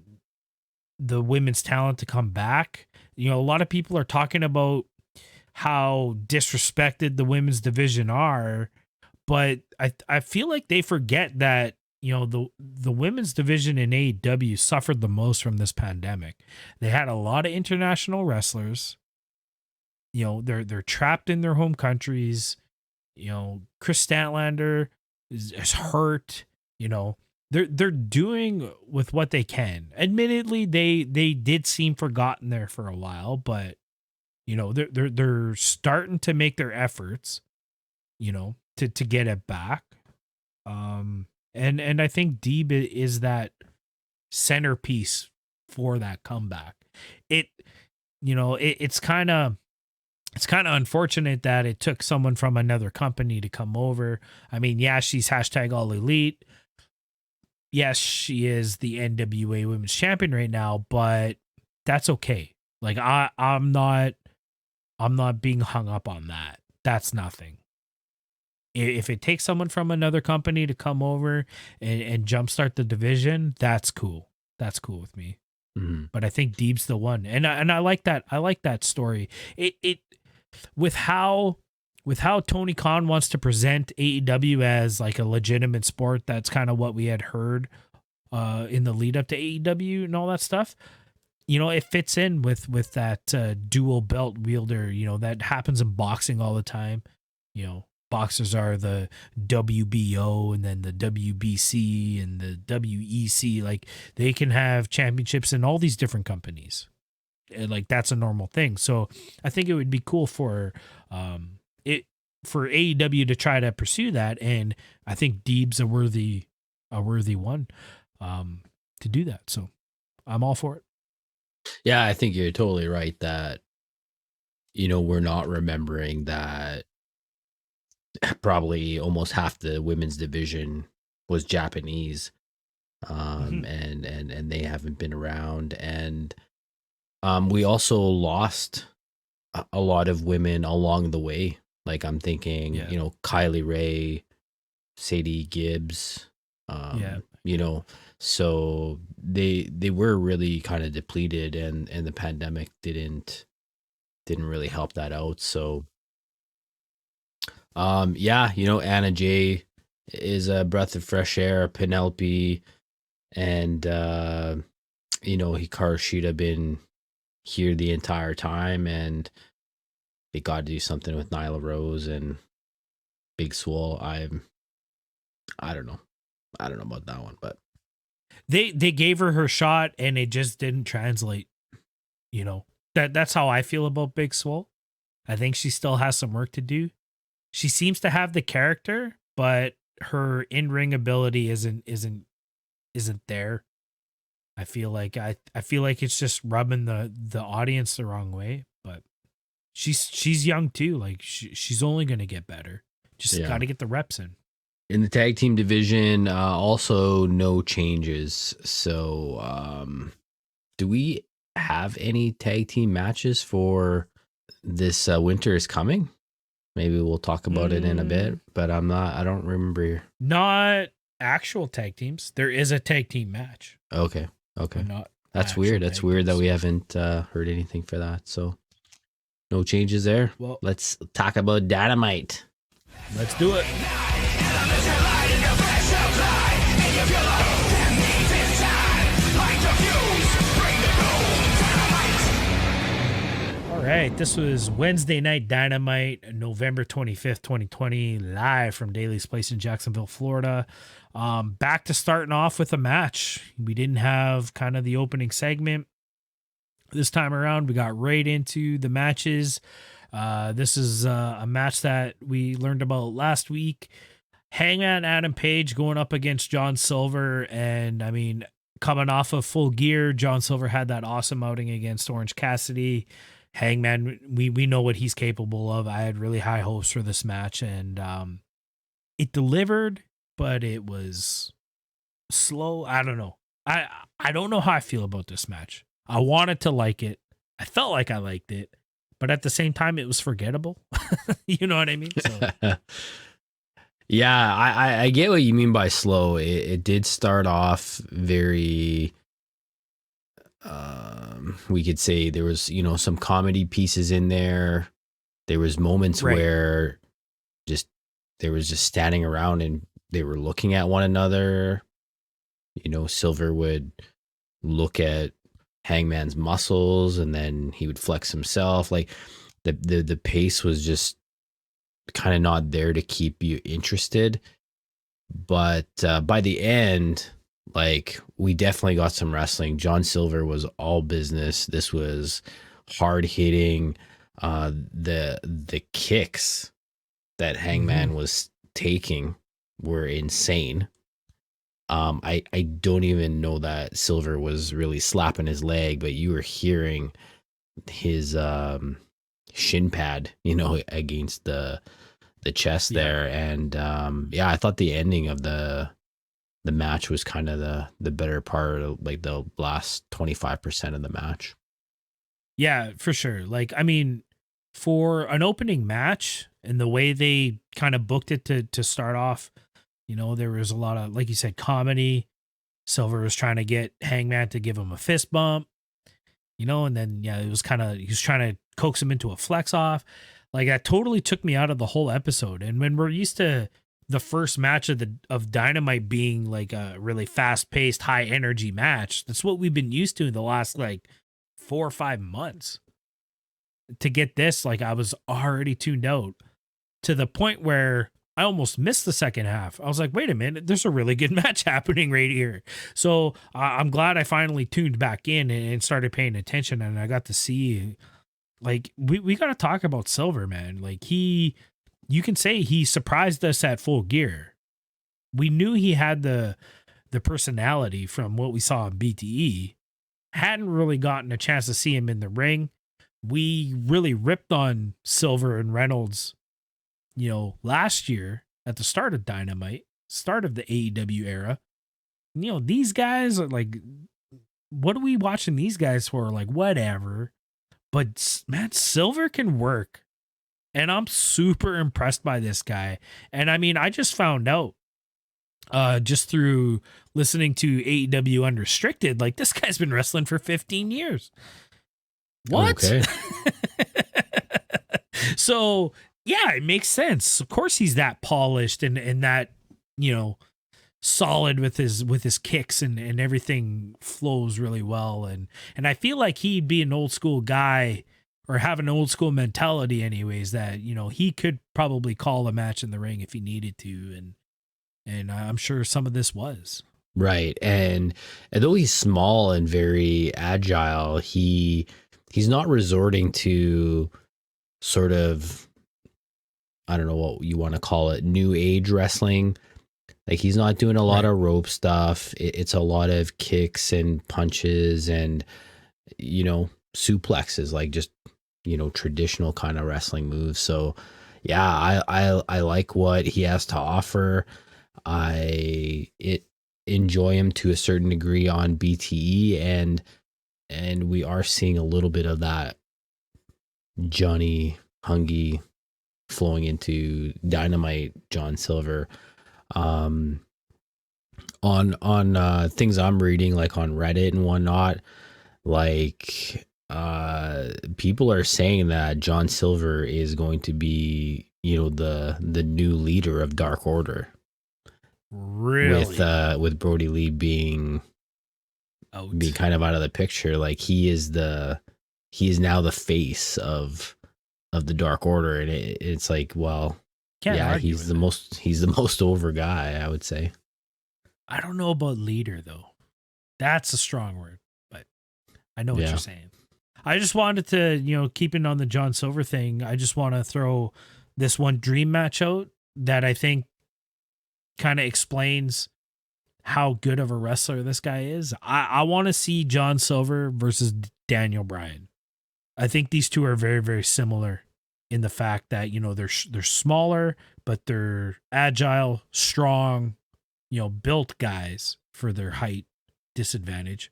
Speaker 2: women's talent to come back. A lot of people are talking about how disrespected the women's division are, but I feel like they forget that the women's division in AEW suffered the most from this pandemic. They had a lot of international wrestlers. They're trapped in their home countries. Chris Statlander is hurt. You know, they're doing with what they can. Admittedly, they did seem forgotten there for a while, but you know, they're starting to make their efforts, you know, to get it back. And I think Deeb is that centerpiece for that comeback. It, you know, it's kind of unfortunate that it took someone from another company to come over. I mean, yeah, she's hashtag all elite. Yes, she is the NWA Women's Champion right now, but that's okay. Like I'm not being hung up on that. That's nothing. If it takes someone from another company to come over and jumpstart the division, that's cool. That's cool with me.
Speaker 3: Mm-hmm.
Speaker 2: But I think Deeb's the one, and I like that. I like that story. It with how Tony Khan wants to present AEW as like a legitimate sport. That's kind of what we had heard in the lead up to AEW and all that stuff. You know, it fits in with that dual belt wielder. You know, that happens in boxing all the time. You know, boxers are the WBO and then the WBC and the WEC. Like they can have championships in all these different companies. And like that's a normal thing. So I think it would be cool for AEW to try to pursue that, and I think Deeb's a worthy one to do that. So I'm all for it.
Speaker 3: Yeah, I think you're totally right that, you know, we're not remembering that probably almost half the women's division was Japanese, and they haven't been around, and we also lost a lot of women along the way. Like I'm thinking, you know, Kylie Ray, Sadie Gibbs, you know, so they were really kind of depleted, and the pandemic didn't really help that out. So yeah, you know, Anna Jay is a breath of fresh air. Penelope and you know, Hikaru Shida been here the entire time, and they got to do something with Nyla Rose and Big Swole. I don't know about that one, but
Speaker 2: they gave her shot and it just didn't translate. You know, that's how I feel about Big Swole. I think she still has some work to do. She seems to have the character, but her in-ring ability isn't there. I feel like it's just rubbing the audience the wrong way, but she's young too. Like she's only going to get better. Just got to get the reps in.
Speaker 3: In the tag team division, also no changes. So, do we have any tag team matches for this winter is coming? Maybe we'll talk about it in a bit, but I don't remember.
Speaker 2: Not actual tag teams. There is a tag team match.
Speaker 3: Okay.
Speaker 2: Not
Speaker 3: That's weird. That's weird that we haven't heard anything for that. So no changes there. Well, let's talk about Dynamite.
Speaker 2: Let's do it. All right, this was Wednesday Night Dynamite, November 25th, 2020, live from Daly's Place in Jacksonville, Florida. Back to starting off with a match. We didn't have kind of the opening segment this time around. We got right into the matches. This is a match that we learned about last week. Hangman Adam Page going up against John Silver, and I mean, coming off of Full Gear, John Silver had that awesome outing against Orange Cassidy. Hangman, we know what he's capable of. I had really high hopes for this match, and it delivered, but it was slow. I don't know. I don't know how I feel about this match. I wanted to like it. I felt like I liked it, but at the same time, it was forgettable. You know what I mean? So.
Speaker 3: Yeah, I get what you mean by slow. It did start off very, we could say there was, you know, some comedy pieces in there. There was moments where they was just standing around and they were looking at one another. You know, Silver would look at Hangman's muscles and then he would flex himself. Like the pace was just kind of not there to keep you interested. But by the end, like, we definitely got some wrestling. John Silver was all business. This was hard hitting. The kicks that Hangman was taking were insane. I don't even know that Silver was really slapping his leg, but you were hearing his shin pad, against the chest there. And I thought the ending of the match was kind of the better part of, like, the last 25% of the match.
Speaker 2: Yeah, for sure. Like, I mean, for an opening match and the way they kind of booked it to start off, there was a lot of, like you said, comedy. Silver was trying to get Hangman to give him a fist bump, and then, it was he was trying to coax him into a flex off. Like, that totally took me out of the whole episode. And when we're used to the first match of Dynamite being like a really fast paced, high energy match, that's what we've been used to in the last like 4 or 5 months. To get this, like, I was already tuned out to the point where I almost missed the second half. I was like, wait a minute, there's a really good match happening right here. So I'm glad I finally tuned back in and started paying attention, and I got to see, like, we got to talk about Silver, man. Like, you can say he surprised us at Full Gear. We knew he had the personality from what we saw in BTE. Hadn't really gotten a chance to see him in the ring. We really ripped on Silver and Reynolds, last year at the start of Dynamite, start of the AEW era. These guys are like, what are we watching these guys for? Like, whatever. But, man, Silver can work. And I'm super impressed by this guy. And I mean, I just found out just through listening to AEW Unrestricted, like, this guy's been wrestling for 15 years. What? Okay. So, yeah, it makes sense. Of course he's that polished and that, solid with his kicks and everything flows really well. And I feel like he'd be an old school guy, or have an old school mentality anyways, that, he could probably call a match in the ring if he needed to. And I'm sure some of this was.
Speaker 3: Right. And though he's small and very agile, he's not resorting to sort of, I don't know what you want to call it, new age wrestling. Like, he's not doing a lot of rope stuff. It's a lot of kicks and punches and, suplexes, like just, traditional kind of wrestling moves. So yeah, I like what he has to offer. I enjoy him to a certain degree on BTE, and we are seeing a little bit of that Johnny Hungy flowing into Dynamite John Silver. On things I'm reading, like on Reddit and whatnot, like people are saying that John Silver is going to be, the new leader of Dark Order.
Speaker 2: Really?
Speaker 3: With Brody Lee being kind of out of the picture. Like, he is now the face of the Dark Order, and it's like, well, he's the most over guy, I would say.
Speaker 2: I don't know about leader though. That's a strong word, but I know what you're saying. I just wanted to, keeping on the John Silver thing, I just want to throw this one dream match out that I think kind of explains how good of a wrestler this guy is. I want to see John Silver versus Daniel Bryan. I think these two are very, very similar in the fact that, they're smaller, but they're agile, strong, built guys for their height disadvantage.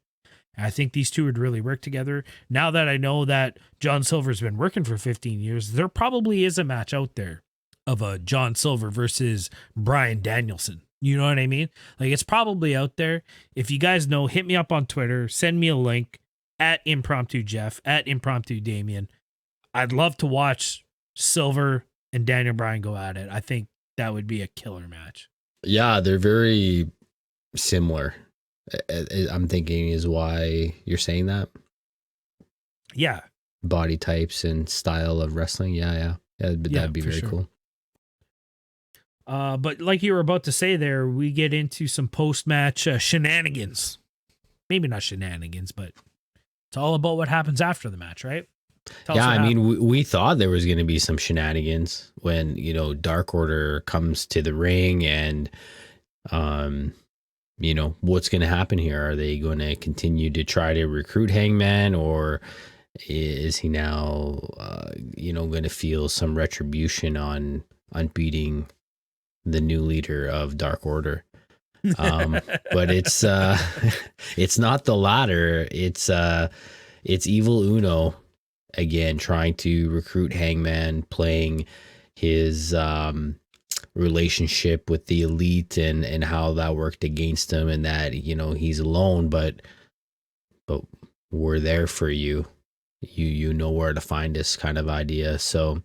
Speaker 2: And I think these two would really work together. Now that I know that John Silver's been working for 15 years, there probably is a match out there of a John Silver versus Bryan Danielson. You know what I mean? Like, it's probably out there. If you guys know, hit me up on Twitter, send me a link at Impromptu Jeff, at Impromptu Damien. I'd love to watch Silver and Daniel Bryan go at it. I think that would be a killer match.
Speaker 3: Yeah, they're very similar. I'm thinking is why you're saying that.
Speaker 2: Yeah.
Speaker 3: Body types and style of wrestling. Yeah. That'd be very cool.
Speaker 2: But like you were about to say there, we get into some post-match shenanigans. Maybe not shenanigans, but it's all about what happens after the match, right? Tell us
Speaker 3: Yeah,
Speaker 2: what
Speaker 3: I mean,
Speaker 2: happened.
Speaker 3: we thought there was going to be some shenanigans when, Dark Order comes to the ring and, what's going to happen here? Are they going to continue to try to recruit Hangman, or is he now, going to feel some retribution on beating the new leader of Dark Order? But it's it's not the latter. It's Evil Uno again trying to recruit Hangman, playing his relationship with the elite and how that worked against him, and that he's alone, but we're there for you. You know where to find us, kind of idea. So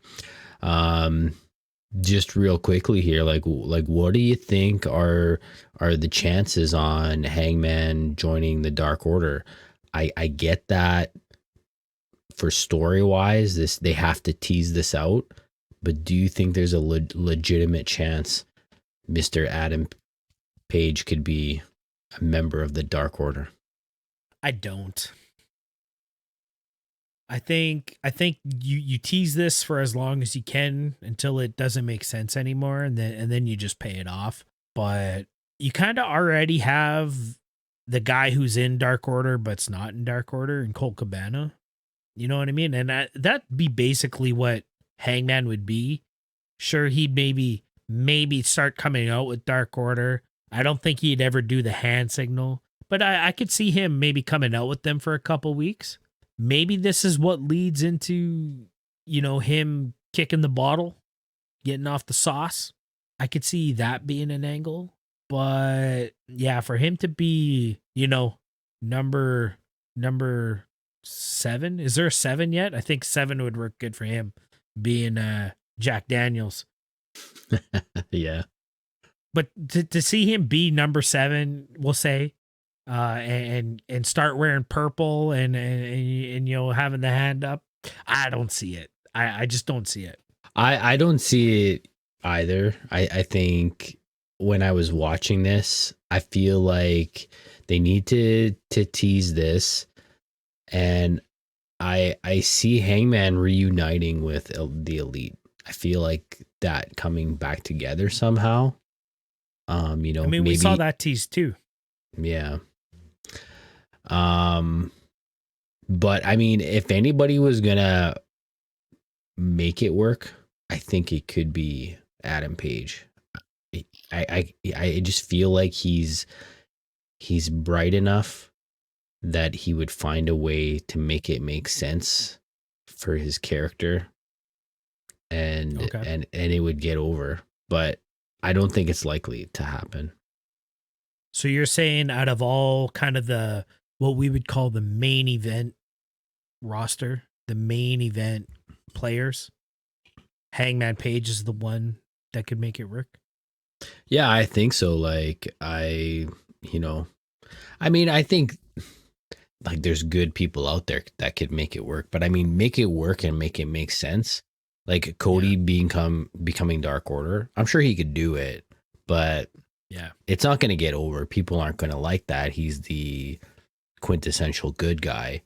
Speaker 3: just real quickly here, like what do you think are the chances on Hangman joining the Dark Order? I get that for story wise, they have to tease this out, but do you think there's a legitimate chance Mr. Adam Page could be a member of the Dark Order?
Speaker 2: I don't. I think you tease this for as long as you can until it doesn't make sense anymore, and then you just pay it off. But you kind of already have the guy who's in Dark Order but's not in Dark Order in Colt Cabana. You know what I mean? And that'd be basically what Hangman would be. Sure, he'd maybe start coming out with Dark Order. I don't think he'd ever do the hand signal, but I could see him maybe coming out with them for a couple weeks. Maybe this is what leads into, him kicking the bottle, getting off the sauce. I could see that being an angle. But yeah, for him to be, number 7, is there a 7 yet? I think 7 would work good for him, being Jack Daniels.
Speaker 3: Yeah.
Speaker 2: But to see him be number 7, we'll say, and start wearing purple and having the hand up, I don't see it. I just don't see it.
Speaker 3: I don't see it either. I think when I was watching this, I feel like they need to tease this, and I see Hangman reuniting with the elite. I feel like that coming back together somehow.
Speaker 2: I mean,
Speaker 3: maybe,
Speaker 2: we saw that tease too.
Speaker 3: Yeah. But I mean, if anybody was gonna make it work, I think it could be Adam Page. I just feel like he's bright enough that he would find a way to make it make sense for his character, and
Speaker 2: Okay.
Speaker 3: and it would get over. But I don't think it's likely to happen.
Speaker 2: So you're saying out of all kind of what we would call the main event roster, the main event players, Hangman Page is the one that could make it work?
Speaker 3: Yeah, I think so. Like I mean, I think like there's good people out there that could make it work, but I mean, make it work and make it make sense. Like Cody becoming Dark Order, I'm sure he could do it, but
Speaker 2: Yeah.
Speaker 3: it's not going to get over. People aren't going to like that. He's the quintessential good guy.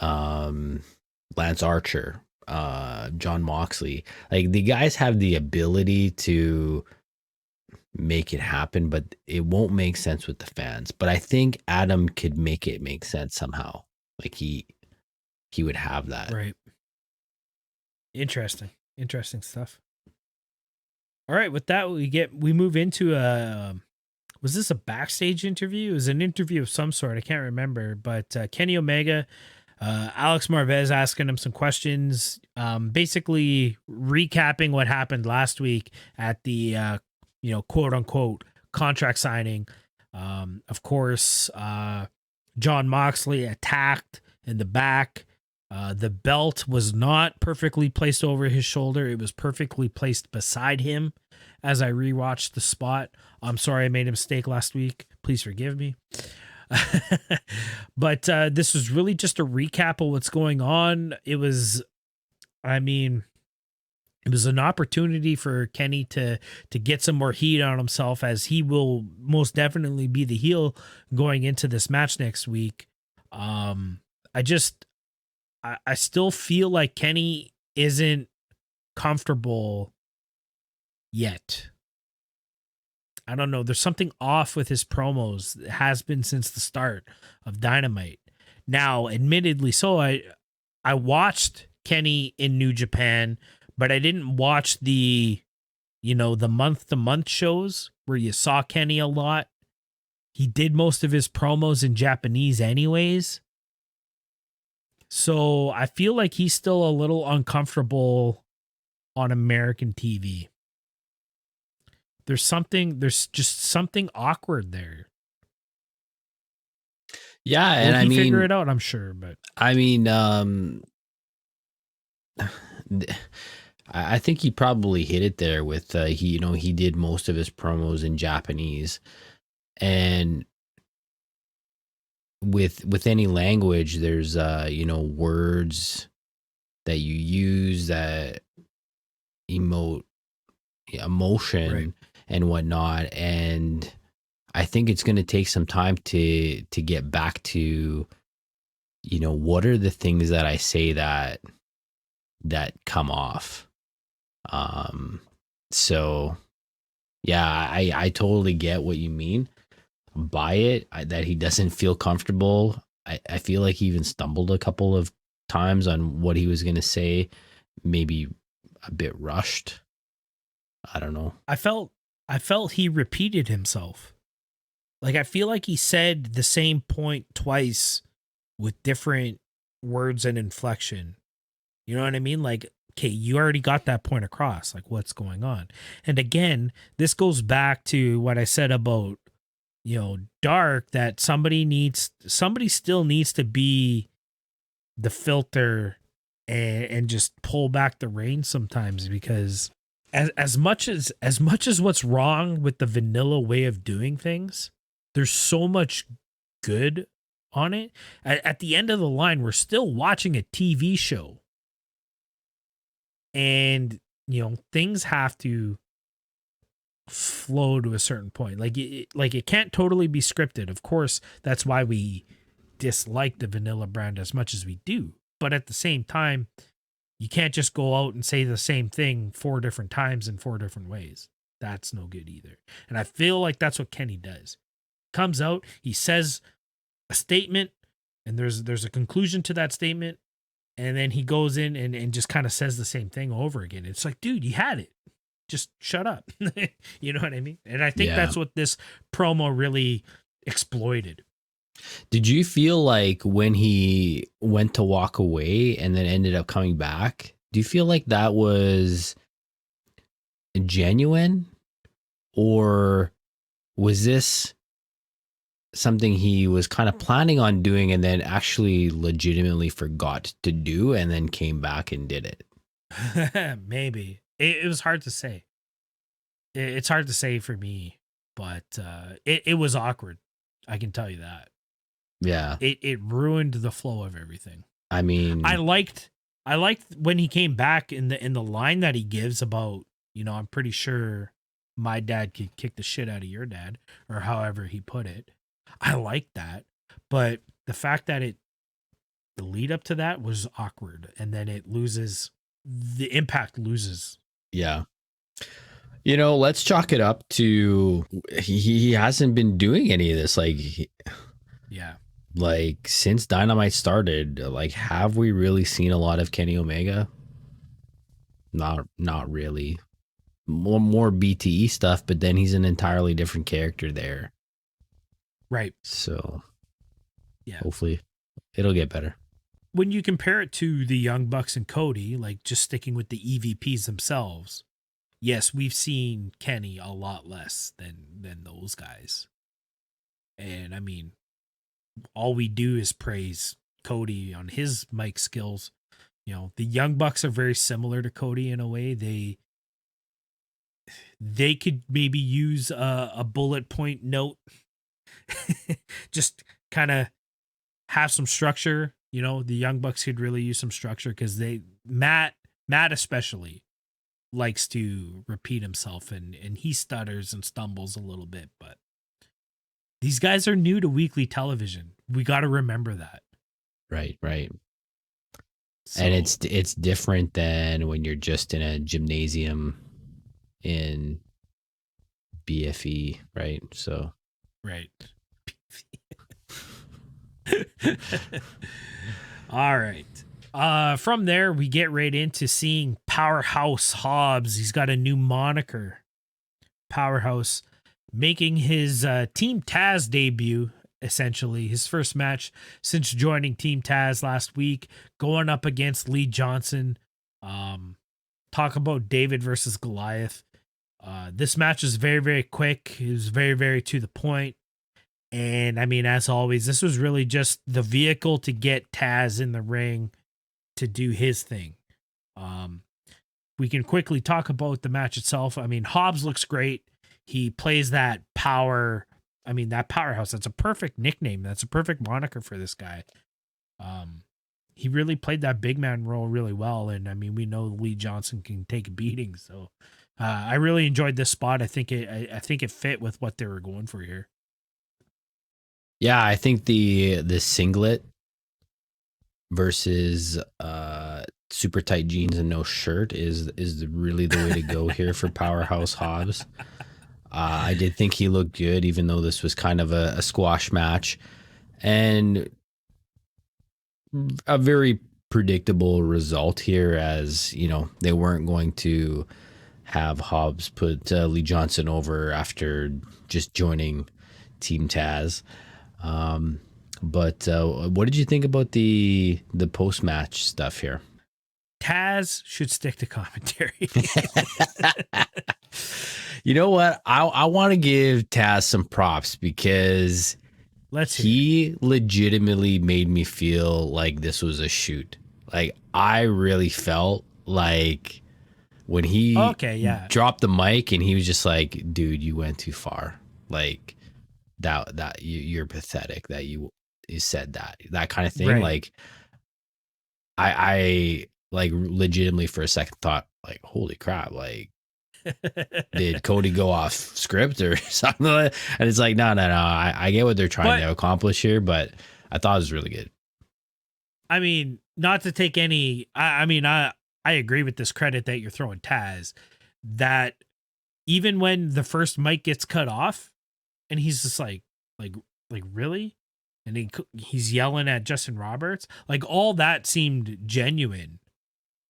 Speaker 3: Lance Archer, John Moxley, like the guys have the ability to make it happen, but it won't make sense with the fans. But I think Adam could make it make sense somehow. Like he would have that.
Speaker 2: Right. Interesting stuff. All right, with that we move into was this a backstage interview? It was an interview of some sort. I can't remember, but Kenny Omega, Alex Marvez asking him some questions, basically recapping what happened last week at the quote unquote contract signing. Of course, John Moxley attacked in the back. The belt was not perfectly placed over his shoulder. It was perfectly placed beside him. As I rewatched the spot, I'm sorry I made a mistake last week. Please forgive me. But this was really just a recap of what's going on. It was, I mean, It was an opportunity for Kenny to get some more heat on himself, as he will most definitely be the heel going into this match next week. I just I still feel like Kenny isn't comfortable yet. I don't know. There's something off with his promos. It has been since the start of Dynamite. Now, admittedly, so I watched Kenny in New Japan, but I didn't watch the month to month shows where you saw Kenny a lot. He did most of his promos in Japanese anyways. So I feel like he's still a little uncomfortable on American TV. There's just something awkward there.
Speaker 3: Yeah,
Speaker 2: Will
Speaker 3: and
Speaker 2: he figure it out? I'm sure, but
Speaker 3: I mean, I think he probably hit it there with he did most of his promos in Japanese, and with any language, there's words that you use that emote emotion,
Speaker 2: right.
Speaker 3: and whatnot, and I think it's going to take some time to get back to what are the things that I say that come off. So yeah, I totally get what you mean by it, that he doesn't feel comfortable. I feel like he even stumbled a couple of times on what he was going to say, maybe a bit rushed. I don't know.
Speaker 2: I felt he repeated himself. Like, I feel like he said the same point twice with different words and inflection. You know what I mean? Like, okay, you already got that point across. Like, what's going on? And again, this goes back to what I said about, Dark, that somebody still needs to be the filter and just pull back the reins sometimes, because as much as what's wrong with the vanilla way of doing things, there's so much good on it. At the end of the line, we're still watching a TV show. And, things have to flow to a certain point. Like it can't totally be scripted. Of course, that's why we dislike the vanilla brand as much as we do. But at the same time, you can't just go out and say the same thing 4 different times in 4 different ways. That's no good either. And I feel like that's what Kenny does. Comes out, he says a statement, and there's a conclusion to that statement, and then he goes in and just kind of says the same thing over again. It's like, dude, you had it. Just shut up. You know what I mean? And I think that's what this promo really exploited.
Speaker 3: Did you feel like when he went to walk away and then ended up coming back, do you feel like that was genuine, or was this something he was kind of planning on doing and then actually legitimately forgot to do and then came back and did it?
Speaker 2: Maybe. It was hard to say. It's hard to say for me, but it was awkward. I can tell you that.
Speaker 3: Yeah.
Speaker 2: It ruined the flow of everything.
Speaker 3: I mean,
Speaker 2: I liked when he came back in the line that he gives about, I'm pretty sure my dad could kick the shit out of your dad, or however he put it. I liked that. But the fact that the lead up to that was awkward, and then the impact loses.
Speaker 3: Yeah. Let's chalk it up to he hasn't been doing any of this.
Speaker 2: Yeah.
Speaker 3: Like, since Dynamite started, like, have we really seen a lot of Kenny Omega? Not really. More BTE stuff, but then he's an entirely different character there.
Speaker 2: Right.
Speaker 3: So,
Speaker 2: yeah,
Speaker 3: hopefully it'll get better.
Speaker 2: When you compare it to the Young Bucks and Cody, like, just sticking with the EVPs themselves, yes, we've seen Kenny a lot less than those guys. And I mean, all we do is praise Cody on his mic skills. The Young Bucks are very similar to Cody in a way. They could maybe use a bullet point note, just kind of have some structure. The Young Bucks could really use some structure, because Matt especially, likes to repeat himself and he stutters and stumbles a little bit, but these guys are new to weekly television. We got to remember that.
Speaker 3: Right.
Speaker 2: So,
Speaker 3: And it's different than when you're just in a gymnasium in BFE, right? So
Speaker 2: right. All right. From there, we get right into seeing Powerhouse Hobbs. He's got a new moniker. Powerhouse making his Team Taz debut, essentially. His first match since joining Team Taz last week, going up against Lee Johnson. Talk about David versus Goliath. This match was very, very quick. It was very, very to the point. And I mean, as always, this was really just the vehicle to get Taz in the ring to do his thing. We can quickly talk about the match itself. I mean, Hobbs looks great. He plays that power. I mean, that powerhouse. That's a perfect nickname. That's a perfect moniker for this guy. He really played that big man role really well. And I mean, we know Lee Johnson can take a beating. So I really enjoyed this spot. I think it fit with what they were going for here.
Speaker 3: yeah, I think the singlet versus super tight jeans and no shirt is really the way to go here for Powerhouse Hobbs. I did think he looked good, even though this was kind of a squash match, and a very predictable result here, as you know, they weren't going to have Hobbs put Lee Johnson over after just joining Team Taz. But what did you think about the post-match stuff here?
Speaker 2: Taz should stick to commentary.
Speaker 3: You know what? I want to give Taz some props because he legitimately made me feel like this was a shoot. Like, I really felt like when he dropped the mic and he was just like, dude, you went too far. Like, that you're pathetic that you said that kind of thing.
Speaker 2: Right.
Speaker 3: Like, I like legitimately for a second thought, like, holy crap, like, did Cody go off script or something like that? And it's like, no. I get what they're trying to accomplish here, but I thought it was really good.
Speaker 2: I mean, not to take any, I agree with this credit that you're throwing Taz, that even when the first mic gets cut off and he's just like really? And he's yelling at Justin Roberts, like, all that seemed genuine.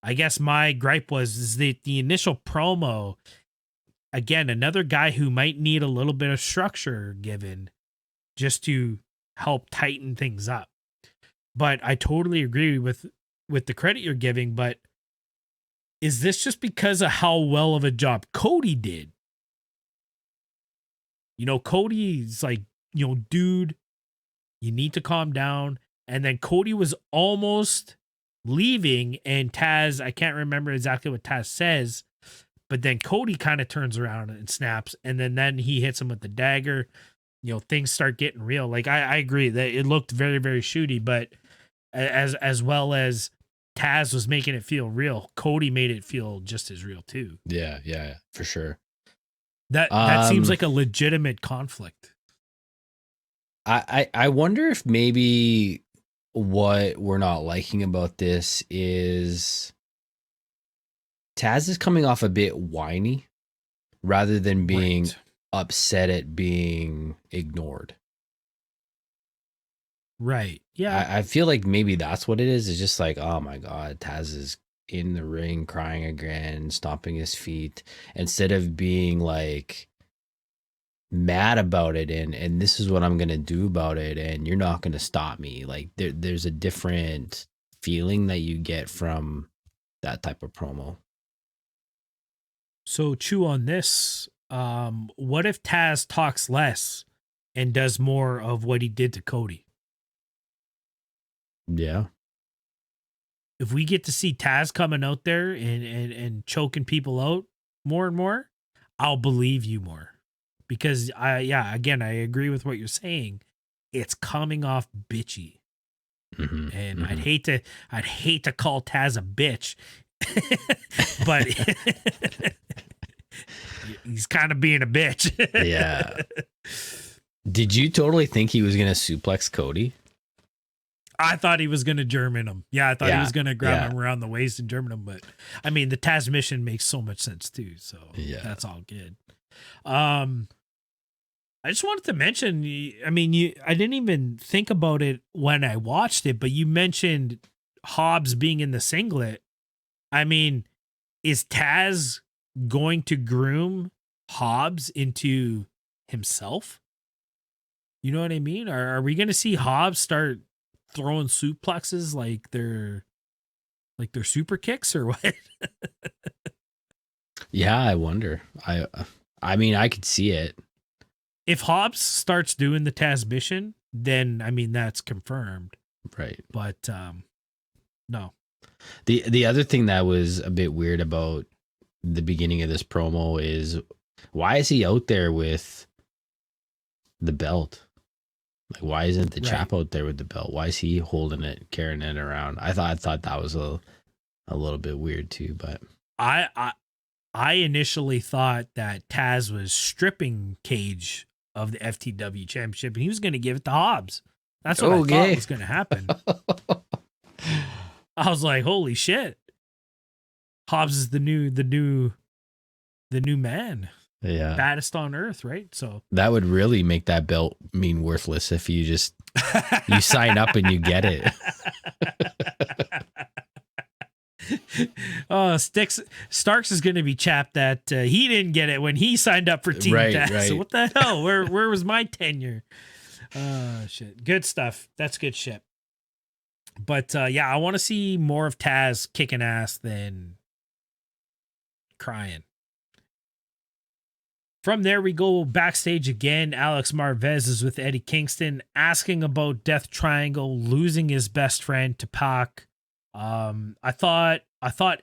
Speaker 2: I guess my gripe is that the initial promo, again, another guy who might need a little bit of structure given just to help tighten things up. But I totally agree with the credit you're giving, but is this just because of how well of a job Cody did? You know, Cody's like, you know, dude, you need to calm down. And then Cody was almost leaving, and Taz, I can't remember exactly what Taz says, but then Cody kind of turns around and snaps, and then he hits him with the dagger. You know, things start getting real. Like, I agree that it looked very, very shooty, but as well as Taz was making it feel real, Cody made it feel just as real too.
Speaker 3: Yeah, for sure.
Speaker 2: That seems like a legitimate conflict.
Speaker 3: I wonder if maybe what we're not liking about this is Taz is coming off a bit whiny rather than being upset at being ignored.
Speaker 2: Right. Yeah.
Speaker 3: I feel like maybe that's what it is. It's just like, oh my God, Taz is in the ring crying again, stomping his feet, instead of being like mad about it and this is what I'm gonna do about it and you're not gonna stop me. Like, there's a different feeling that you get from that type of promo.
Speaker 2: So chew on this. What if Taz talks less and does more of what he did to Cody?
Speaker 3: Yeah.
Speaker 2: If we get to see Taz coming out there and choking people out more and more, I'll believe you more. Because I agree with what you're saying. It's coming off bitchy. And I'd hate to call Taz a bitch but he's kind of being a bitch.
Speaker 3: Yeah. Did you totally think he was gonna suplex Cody?
Speaker 2: I thought he was going to German him. Yeah, I thought he was going to grab him around the waist and German him. But I mean, the Taz mission makes so much sense too. So that's all good. I just wanted to mention, I mean, I didn't even think about it when I watched it, but you mentioned Hobbs being in the singlet. I mean, is Taz going to groom Hobbs into himself? You know what I mean? Are we going to see Hobbs start throwing suplexes like they're super kicks or what?
Speaker 3: Yeah, I wonder. I mean, I could see it.
Speaker 2: If Hobbs starts doing the Taz mission, then I mean that's confirmed.
Speaker 3: Right.
Speaker 2: But no.
Speaker 3: The other thing that was a bit weird about the beginning of this promo is, why is he out there with the belt? Like, why isn't the chap out there with the belt? Why is he holding it, carrying it around? I thought that was a little bit weird too. But
Speaker 2: I initially thought that Taz was stripping Cage of the FTW championship and he was going to give it to Hobbs. That's what I thought was going to happen. I was like, holy shit. Hobbs is the new man.
Speaker 3: Yeah.
Speaker 2: Baddest on earth, right? So
Speaker 3: that would really make that belt mean worthless if you just you sign up and you get it.
Speaker 2: Oh, Starks is going to be chapped that he didn't get it when he signed up for Team Taz.
Speaker 3: Right.
Speaker 2: So what the hell? Where was my tenure? Shit. Good stuff. That's good shit. But yeah, I want to see more of Taz kicking ass than crying. From there, we go backstage again. Alex Marvez is with Eddie Kingston, asking about Death Triangle losing his best friend to Pac. I thought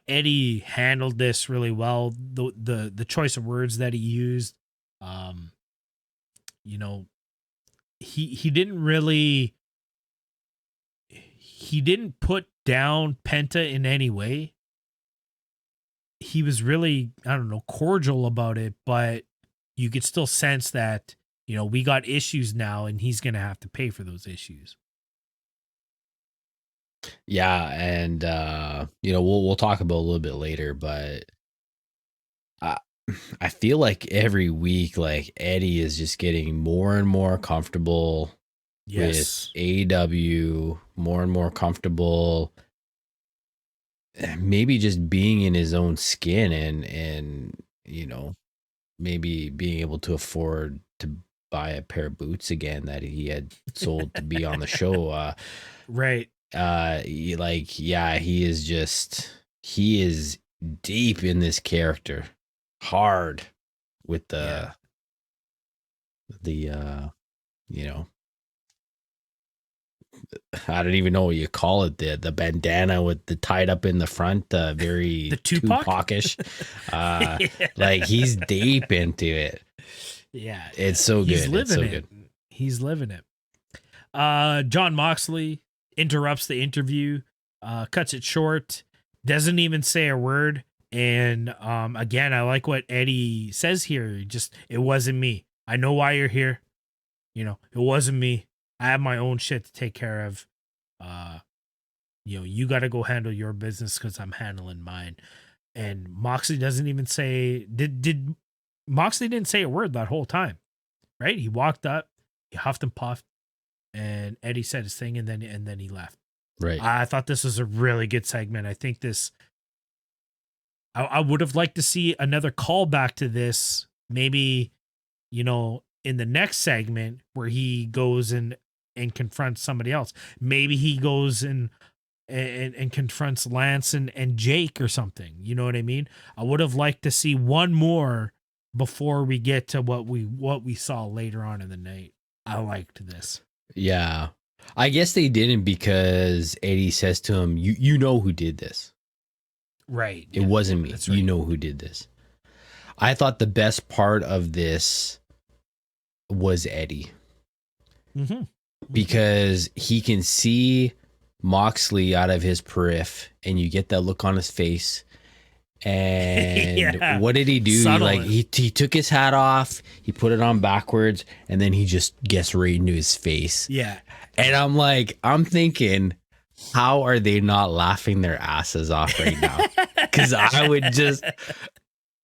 Speaker 2: Eddie handled this really well. The choice of words that he used, you know, he didn't put down Penta in any way. He was really, I don't know, cordial about it, but you could still sense that, you know, we got issues now and he's going to have to pay for those issues.
Speaker 3: Yeah. And, you know, we'll talk about a little bit later, but I feel like every week, like Eddie is just getting more and more comfortable with AEW, more and more comfortable, maybe just being in his own skin and, you know, maybe being able to afford to buy a pair of boots again that he had sold to be on the show.
Speaker 2: Right.
Speaker 3: He is deep in this character, hard with the you know, I don't even know what you call it, the bandana with the tied up in the front, very
Speaker 2: the
Speaker 3: Tupac-ish. Like he's deep into it.
Speaker 2: Yeah,
Speaker 3: it's so good. It's so good.
Speaker 2: He's living it. John Moxley interrupts the interview, cuts it short, doesn't even say a word. And again, I like what Eddie says here. Just, it wasn't me. I know why you're here. You know, it wasn't me. I have my own shit to take care of. You know, you got to go handle your business because I'm handling mine. And Moxley doesn't even say, did Moxley didn't say a word that whole time, right? He walked up, he huffed and puffed, and Eddie said his thing, and then he left.
Speaker 3: Right.
Speaker 2: I thought this was a really good segment. I think this, I would have liked to see another callback to this, maybe, you know, in the next segment where he goes and confronts somebody else. Maybe he goes and confronts Lance and Jake or something. You know what I mean? I would have liked to see one more before we get to what we saw later on in the night. I liked this.
Speaker 3: Yeah. I guess they didn't because Eddie says to him, you know who did this.
Speaker 2: Right.
Speaker 3: It wasn't me.
Speaker 2: That's right.
Speaker 3: You know who did this. I thought the best part of this was Eddie.
Speaker 2: Mm-hmm.
Speaker 3: Because he can see Moxley out of his periph and you get that look on his face And
Speaker 2: Yeah.
Speaker 3: what did he do?
Speaker 2: Subtle.
Speaker 3: He took his hat off, he put it on backwards, and then he just gets right into his face.
Speaker 2: Yeah.
Speaker 3: And I'm thinking, how are they not laughing their asses off right now? Because I would just,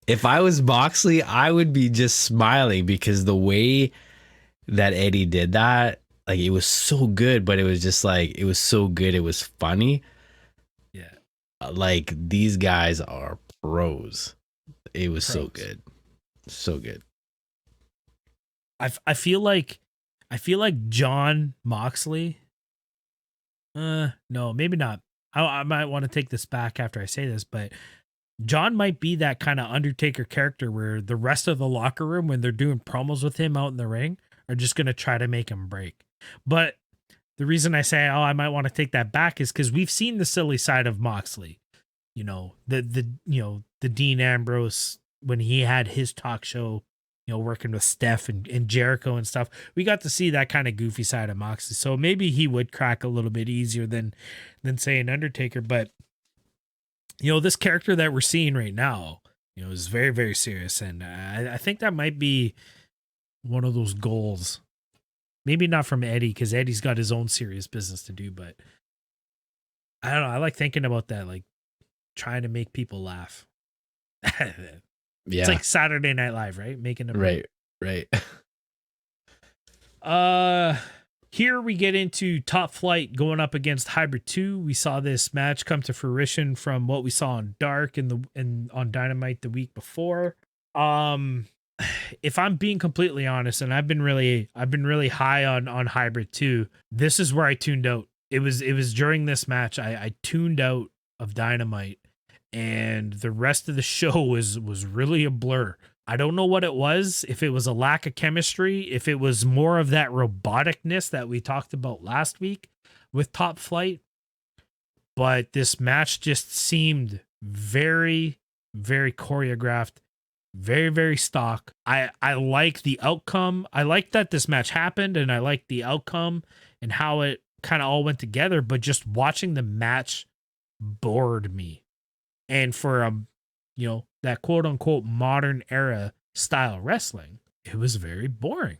Speaker 3: if I was Moxley, I would be just smiling, because the way that Eddie did that, like, it was so good, but it was just like, it was so good, it was funny.
Speaker 2: Yeah.
Speaker 3: Like, these guys are pros. It was so
Speaker 2: Pros.
Speaker 3: good. So good.
Speaker 2: I feel like John Moxley. No, maybe not. I might want to take this back after I say this, but John might be that kind of Undertaker character where the rest of the locker room, when they're doing promos with him out in the ring, are just gonna try to make him break. But the reason I say, I might want to take that back is because we've seen the silly side of Moxley. You know, the Dean Ambrose, when he had his talk show, working with Steph and Jericho and stuff. We got to see that kind of goofy side of Moxley. So maybe he would crack a little bit easier than say an Undertaker. But this character that we're seeing right now, is very, very serious. And I think that might be one of those goals. Maybe not from Eddie, because Eddie's got his own serious business to do, but I don't know. I like thinking about that, like trying to make people laugh.
Speaker 3: Yeah.
Speaker 2: It's like Saturday Night Live, right? Making them
Speaker 3: right.
Speaker 2: Here we get into Top Flight going up against Hybrid 2. We saw this match come to fruition from what we saw on Dark and on Dynamite the week before. If I'm being completely honest, and I've been really high on Hybrid 2, this is where I tuned out. It was during this match I tuned out of Dynamite, and the rest of the show was really a blur. I don't know what it was, if it was a lack of chemistry, if it was more of that roboticness that we talked about last week with Top Flight, but this match just seemed very, very choreographed, very, very stock. I like the outcome. I like that this match happened, and I like the outcome and how it kind of all went together, but just watching the match bored me. And for that quote unquote modern era style wrestling, it was very boring.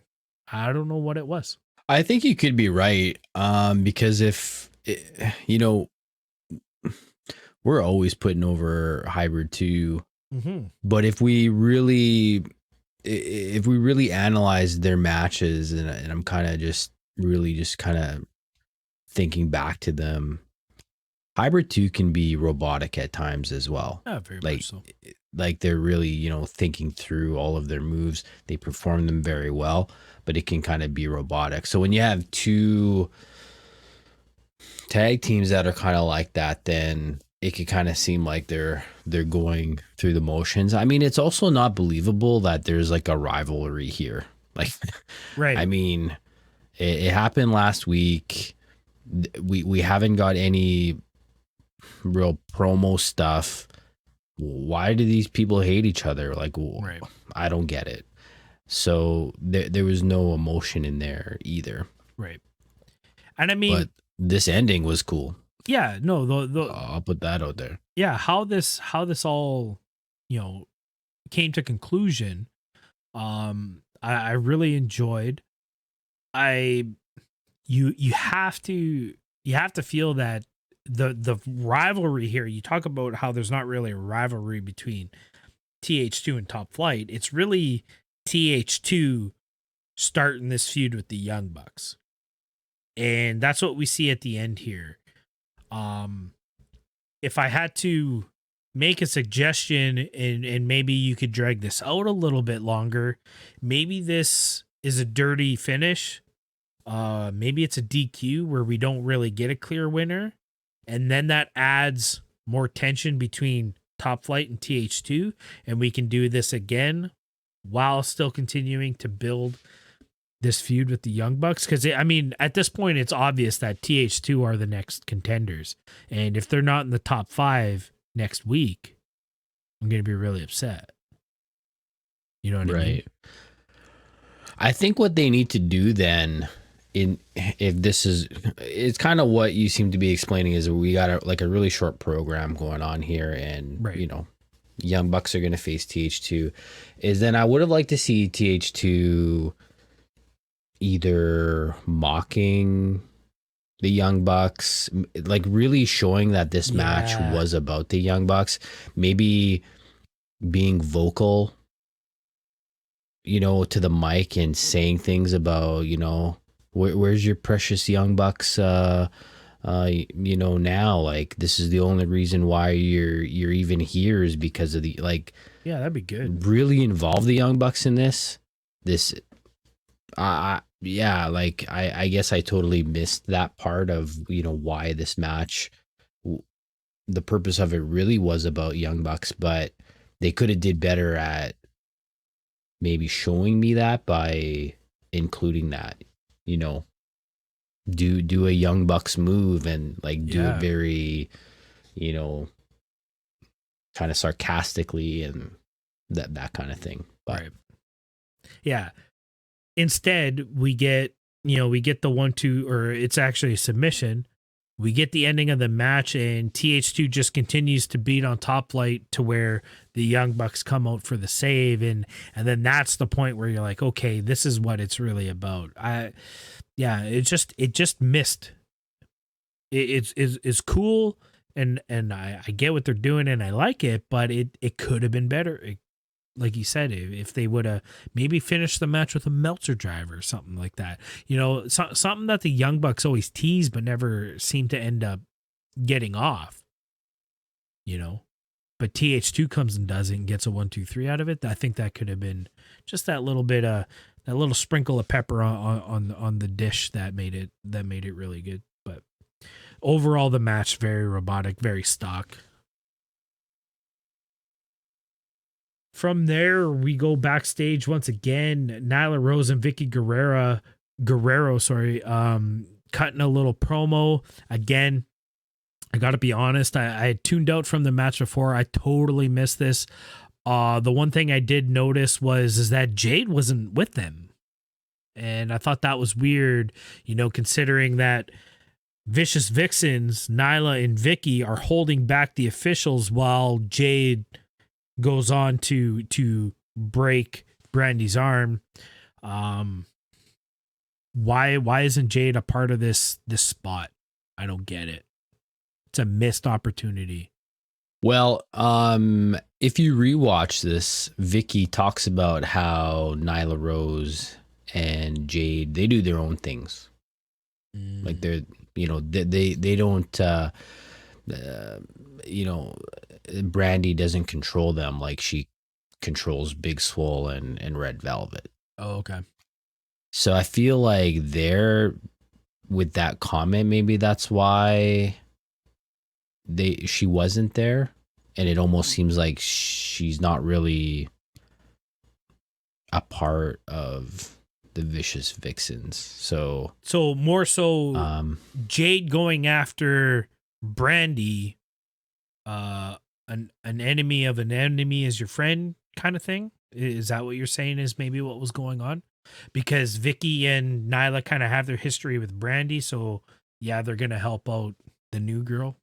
Speaker 2: I don't know what it was.
Speaker 3: I think you could be right. Because if we're always putting over Hybrid 2, but if we really analyze their matches, and I'm kind of just kind of thinking back to them, Hybrid 2 can be robotic at times as well.
Speaker 2: Yeah, very much so.
Speaker 3: Like they're really, thinking through all of their moves. They perform them very well, but it can kind of be robotic. So when you have two tag teams that are kind of like that, then it could kind of seem like they're going through the motions. I mean, it's also not believable that there's like a rivalry here. Like,
Speaker 2: right.
Speaker 3: I mean, it happened last week. We haven't got any real promo stuff. Why do these people hate each other? Like,
Speaker 2: right.
Speaker 3: I don't get it. So there was no emotion in there either.
Speaker 2: Right. And I mean,
Speaker 3: but this ending was cool.
Speaker 2: Yeah, no,
Speaker 3: I'll put that out there.
Speaker 2: Yeah, how this all, came to conclusion, I really enjoyed. You have to feel that the rivalry here. You talk about how there's not really a rivalry between TH2 and Top Flight. It's really TH2 starting this feud with the Young Bucks, and that's what we see at the end here. If I had to make a suggestion, and maybe you could drag this out a little bit longer, maybe this is a dirty finish. Maybe it's a DQ where we don't really get a clear winner, and then that adds more tension between Top Flight and TH2, and we can do this again while still continuing to build this feud with the Young Bucks. Because, I mean, at this point, it's obvious that TH2 are the next contenders. And if they're not in the top 5 next week, I'm going to be really upset. You know what I mean?
Speaker 3: I think what they need to do then, it's kind of what you seem to be explaining, is we got a really short program going on here. And, Young Bucks are going to face TH2, is then I would have liked to see TH2 either mocking the Young Bucks, like really showing that this match was about the Young Bucks, maybe being vocal, you know, to the mic and saying things about, you know, where's your precious Young Bucks, you know, now, like, this is the only reason why you're even here is because of the, like,
Speaker 2: yeah, that'd be good.
Speaker 3: Really involve the Young Bucks in this. Yeah, like I guess I totally missed that part of, you know, why this match, the purpose of it really was about Young Bucks, but they could have did better at maybe showing me that by including that, you know, do a Young Bucks move and like do it very, you know, kind of sarcastically and that kind of thing. But
Speaker 2: right. Yeah. Instead, we get the 1-2, or it's actually a submission. We get the ending of the match, and TH2 just continues to beat on Top Flight to where the Young Bucks come out for the save, and then that's the point where you're like, okay, this is what it's really about. It just missed. It's cool, and I get what they're doing, and I like it, but it could have been better. Like you said, if they would have maybe finished the match with a Meltzer driver or something like that, you know, something that the Young Bucks always tease but never seem to end up getting off, you know. But TH2 comes and does it and gets a 1-2-3 out of it. I think that could have been just that little bit that little sprinkle of pepper on the dish that made it really good. But overall, the match very robotic, very stock. From there, we go backstage once again. Nyla Rose and Vicky Guerrero, cutting a little promo. Again, I got to be honest, I had tuned out from the match before. I totally missed this. The one thing I did notice is that Jade wasn't with them. And I thought that was weird, you know, considering that Vicious Vixens, Nyla and Vicky are holding back the officials while Jade goes on to break Brandy's arm. Why isn't Jade a part of this spot? I don't get it. It's a missed opportunity.
Speaker 3: Well, if you rewatch this, Vicky talks about how Nyla Rose and Jade, they do their own things. Like they're, you know, they don't you know, Brandy doesn't control them like she controls Big Swole and Red Velvet.
Speaker 2: Oh, okay.
Speaker 3: So I feel like they're with that comment, maybe that's why she wasn't there, and it almost seems like she's not really a part of the Vicious Vixens. So
Speaker 2: more so Jade going after Brandy, an enemy of an enemy is your friend kind of thing. Is that what you're saying is maybe what was going on? Because Vicky and Nyla kind of have their history with Brandy, so yeah, they're gonna help out the new girl.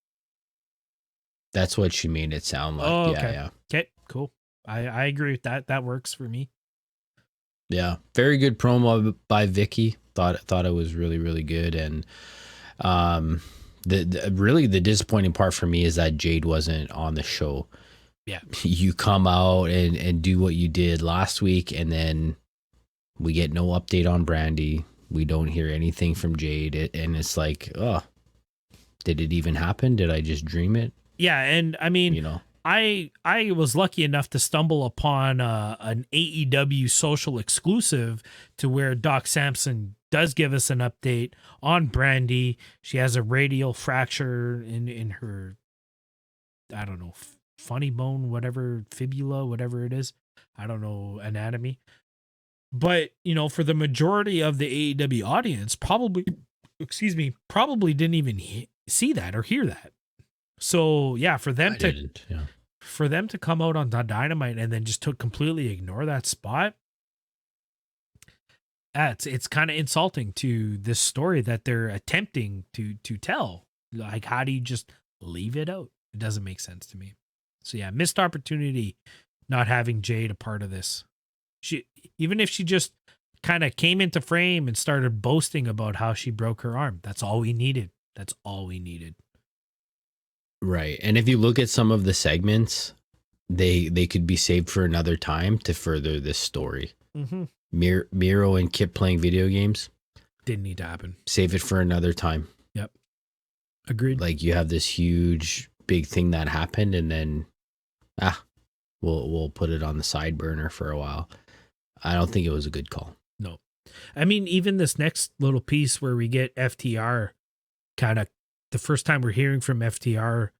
Speaker 3: That's what she made it sound like.
Speaker 2: Oh, okay.
Speaker 3: Yeah.
Speaker 2: Okay, cool. I agree with that. That works for me.
Speaker 3: Yeah, very good promo by Vicky. Thought it was really, really good. And the disappointing part for me is that Jade wasn't on the show.
Speaker 2: Yeah,
Speaker 3: you come out and do what you did last week, and then we get no update on Brandy. We don't hear anything from Jade, and it's like, oh, did it even happen? Did I just dream it?
Speaker 2: Yeah, and I mean,
Speaker 3: you know,
Speaker 2: I was lucky enough to stumble upon an AEW social exclusive to where Doc Samson does give us an update on Brandy. She has a radial fracture in her, I don't know, funny bone, whatever, fibula, whatever it is. I don't know anatomy. But, you know, for the majority of the AEW audience, probably didn't even see that or hear that. So yeah, for them to come out on Dynamite and then just to completely ignore that spot, it's kind of insulting to this story that they're attempting to tell. Like, how do you just leave it out? It doesn't make sense to me. So yeah, missed opportunity not having Jade a part of this. Even if she just kind of came into frame and started boasting about how she broke her arm. That's all we needed. That's all we needed.
Speaker 3: Right. And if you look at some of the segments, they could be saved for another time to further this story.
Speaker 2: Mm-hmm.
Speaker 3: Miro and Kip playing video games.
Speaker 2: Didn't need to happen.
Speaker 3: Save it for another time.
Speaker 2: Yep. Agreed.
Speaker 3: Like you have this huge big thing that happened and then we'll put it on the side burner for a while. I don't think it was a good call.
Speaker 2: No. I mean, even this next little piece where we get FTR, kind of the first time we're hearing from FTR,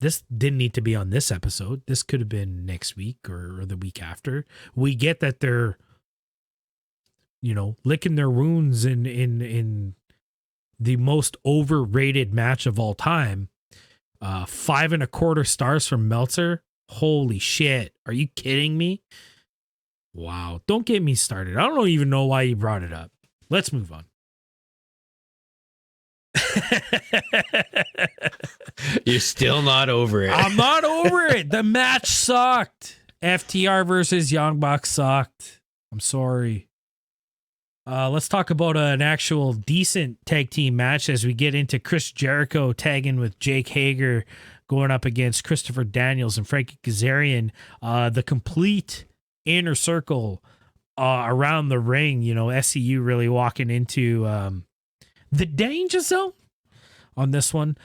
Speaker 2: this didn't need to be on this episode. This could have been next week or the week after. We get that they're, licking their wounds in the most overrated match of all time. 5.25 stars from Meltzer. Holy shit. Are you kidding me? Wow. Don't get me started. I don't even know why you brought it up. Let's move on.
Speaker 3: You're still not over it.
Speaker 2: I'm not over it. The match sucked. FTR versus Young Bucks sucked. I'm sorry. Let's talk about an actual decent tag team match as we get into Chris Jericho tagging with Jake Hager going up against Christopher Daniels and Frankie Kazarian. The complete inner circle around the ring, SCU really walking into the danger zone on this one.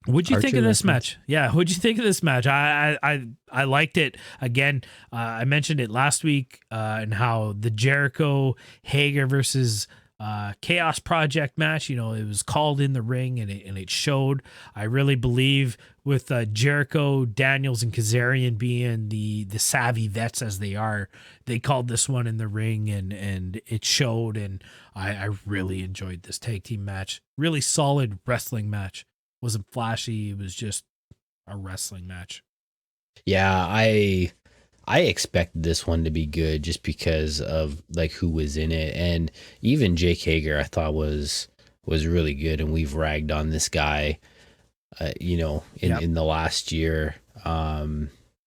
Speaker 2: What'd you think of this match? Yeah, what'd you think of this match? I liked it. Again, I mentioned it last week and how the Jericho Hager versus Chaos Project match, it was called in the ring and it showed. I really believe with Jericho, Daniels, and Kazarian being the savvy vets as they are, they called this one in the ring and it showed. And I really enjoyed this tag team match. Really solid wrestling match. Wasn't flashy. It was just a wrestling match.
Speaker 3: Yeah, I expected this one to be good just because of like who was in it, and even Jake Hager I thought was really good, and we've ragged on this guy, in the last year.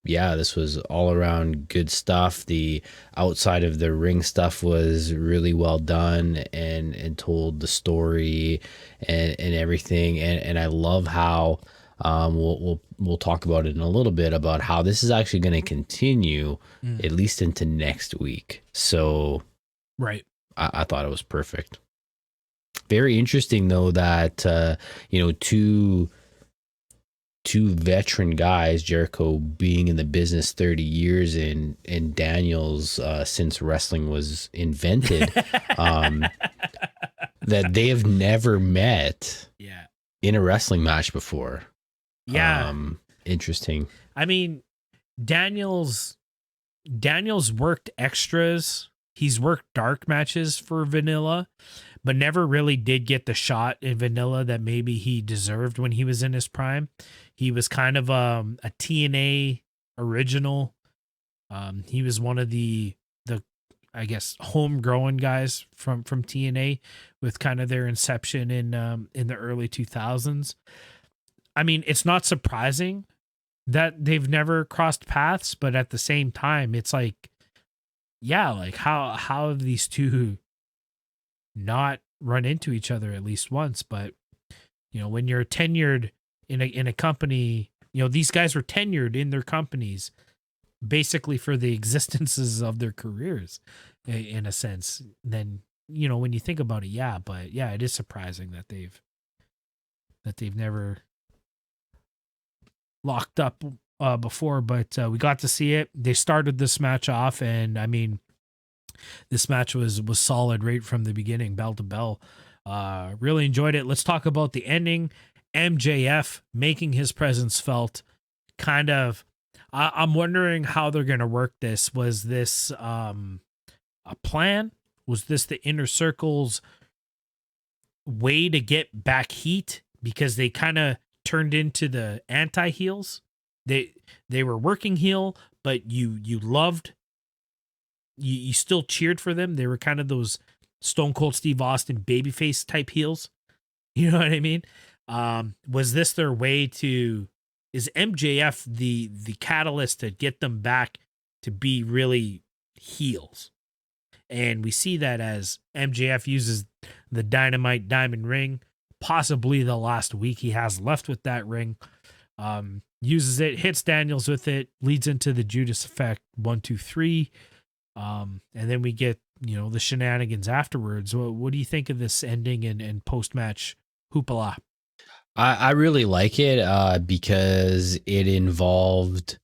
Speaker 3: This was all around good stuff. The outside of the ring stuff was really well done and told the story and everything. And I love how we'll talk about it in a little bit about how this is actually going to continue at least into next week. So
Speaker 2: right.
Speaker 3: I thought it was perfect. Very interesting though that two veteran guys, Jericho being in the business 30 years and Daniels since wrestling was invented, that they have never met in a wrestling match before.
Speaker 2: Yeah.
Speaker 3: Interesting.
Speaker 2: I mean, Daniels worked extras. He's worked dark matches for Vanilla, but never really did get the shot in Vanilla that maybe he deserved when he was in his prime. He was kind of a TNA original. He was one of the I guess homegrown guys from TNA with kind of their inception in the early 2000s. I mean, it's not surprising that they've never crossed paths, but at the same time, it's like, yeah, like how have these two not run into each other at least once? But when you're tenured in a company, these guys were tenured in their companies basically for the existences of their careers in a sense. Then, when you think about it, but it is surprising that they've never locked up before, but we got to see it. They started this match off, and I mean, this match was solid right from the beginning, bell to bell. Really enjoyed it. Let's talk about the ending. MJF making his presence felt. Kind of, I'm wondering how they're going to work this. Was this a plan? Was this the Inner Circle's way to get back heat? Because they kind of turned into the anti-heels. They were working heel, but you loved, you still cheered for them. They were kind of those Stone Cold Steve Austin babyface type heels. You know what I mean? Was this their way to is MJF the catalyst to get them back to be really heels? And we see that as MJF uses the Dynamite Diamond ring, possibly the last week he has left with that ring. Uses it, hits Daniels with it, leads into the Judas effect 1, 2, 3. And then we get, the shenanigans afterwards. What do you think of this ending and post-match hoopla?
Speaker 3: I really like it because it involved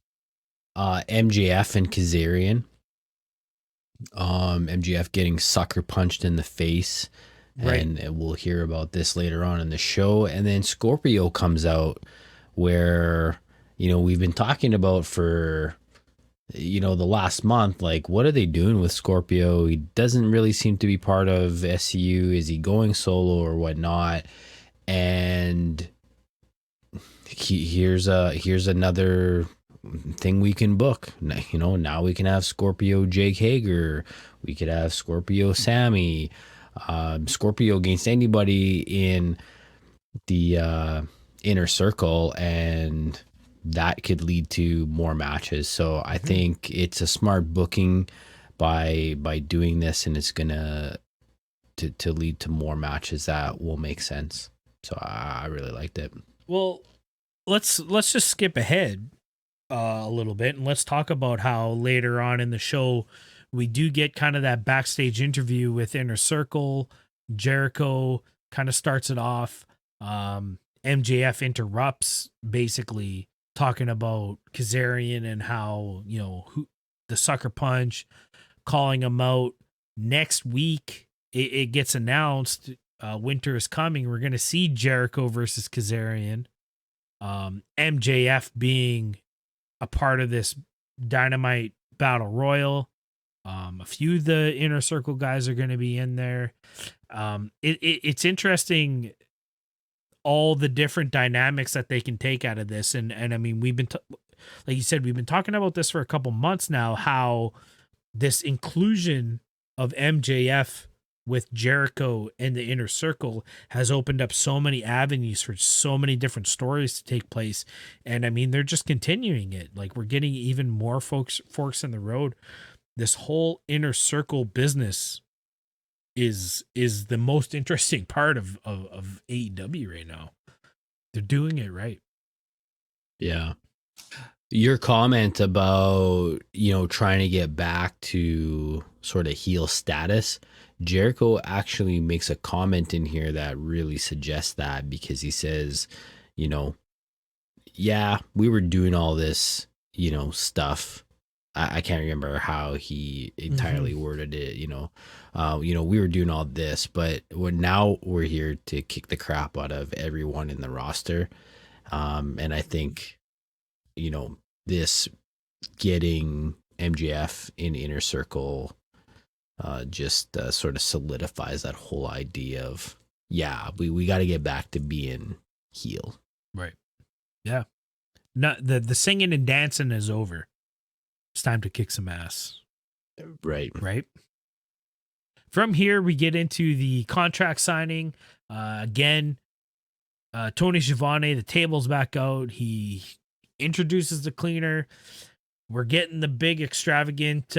Speaker 3: MJF and Kazarian. MJF getting sucker punched in the face,
Speaker 2: Right.
Speaker 3: and we'll hear about this later on in the show. And then Scorpio comes out, where we've been talking about for the last month, like, what are they doing with Scorpio? He doesn't really seem to be part of SCU. Is he going solo or whatnot? And here's another thing we can book. Now we can have Scorpio Jake Hager. We could have Scorpio Sammy. Scorpio against anybody in the inner circle, and that could lead to more matches. So I think it's a smart booking by doing this, and it's gonna to lead to more matches that will make sense. So I really liked it.
Speaker 2: Well, let's just skip ahead a little bit, and let's talk about how later on in the show we do get kind of that backstage interview with Inner Circle. Jericho kind of starts it off. MJF interrupts, basically talking about Kazarian and how, the sucker punch, calling him out. Next week, it gets announced, winter is coming. We're going to see Jericho versus Kazarian. MJF being a part of this Dynamite Battle Royal. A few of the Inner Circle guys are going to be in there. It's interesting, all the different dynamics that they can take out of this. And I mean, we've been, like you said, we've been talking about this for a couple months now, how this inclusion of MJF with Jericho and the Inner Circle has opened up so many avenues for so many different stories to take place. And I mean, they're just continuing it. Like, we're getting even more forks in the road. This whole Inner Circle business is the most interesting part of AEW right now. They're doing it right.
Speaker 3: Yeah. Your comment about, trying to get back to sort of heel status, Jericho actually makes a comment in here that really suggests that, because he says, yeah, we were doing all this, stuff. I can't remember how he entirely worded it, we were doing all this, but we're here to kick the crap out of everyone in the roster. And I think, this getting MJF in Inner Circle just sort of solidifies that whole idea of, we got to get back to being heel.
Speaker 2: Right. Yeah. No, the singing and dancing is over. It's time to kick some ass.
Speaker 3: Right.
Speaker 2: From here, we get into the contract signing. Again, Tony Schiavone, the table's back out. He introduces the cleaner. We're getting the big extravagant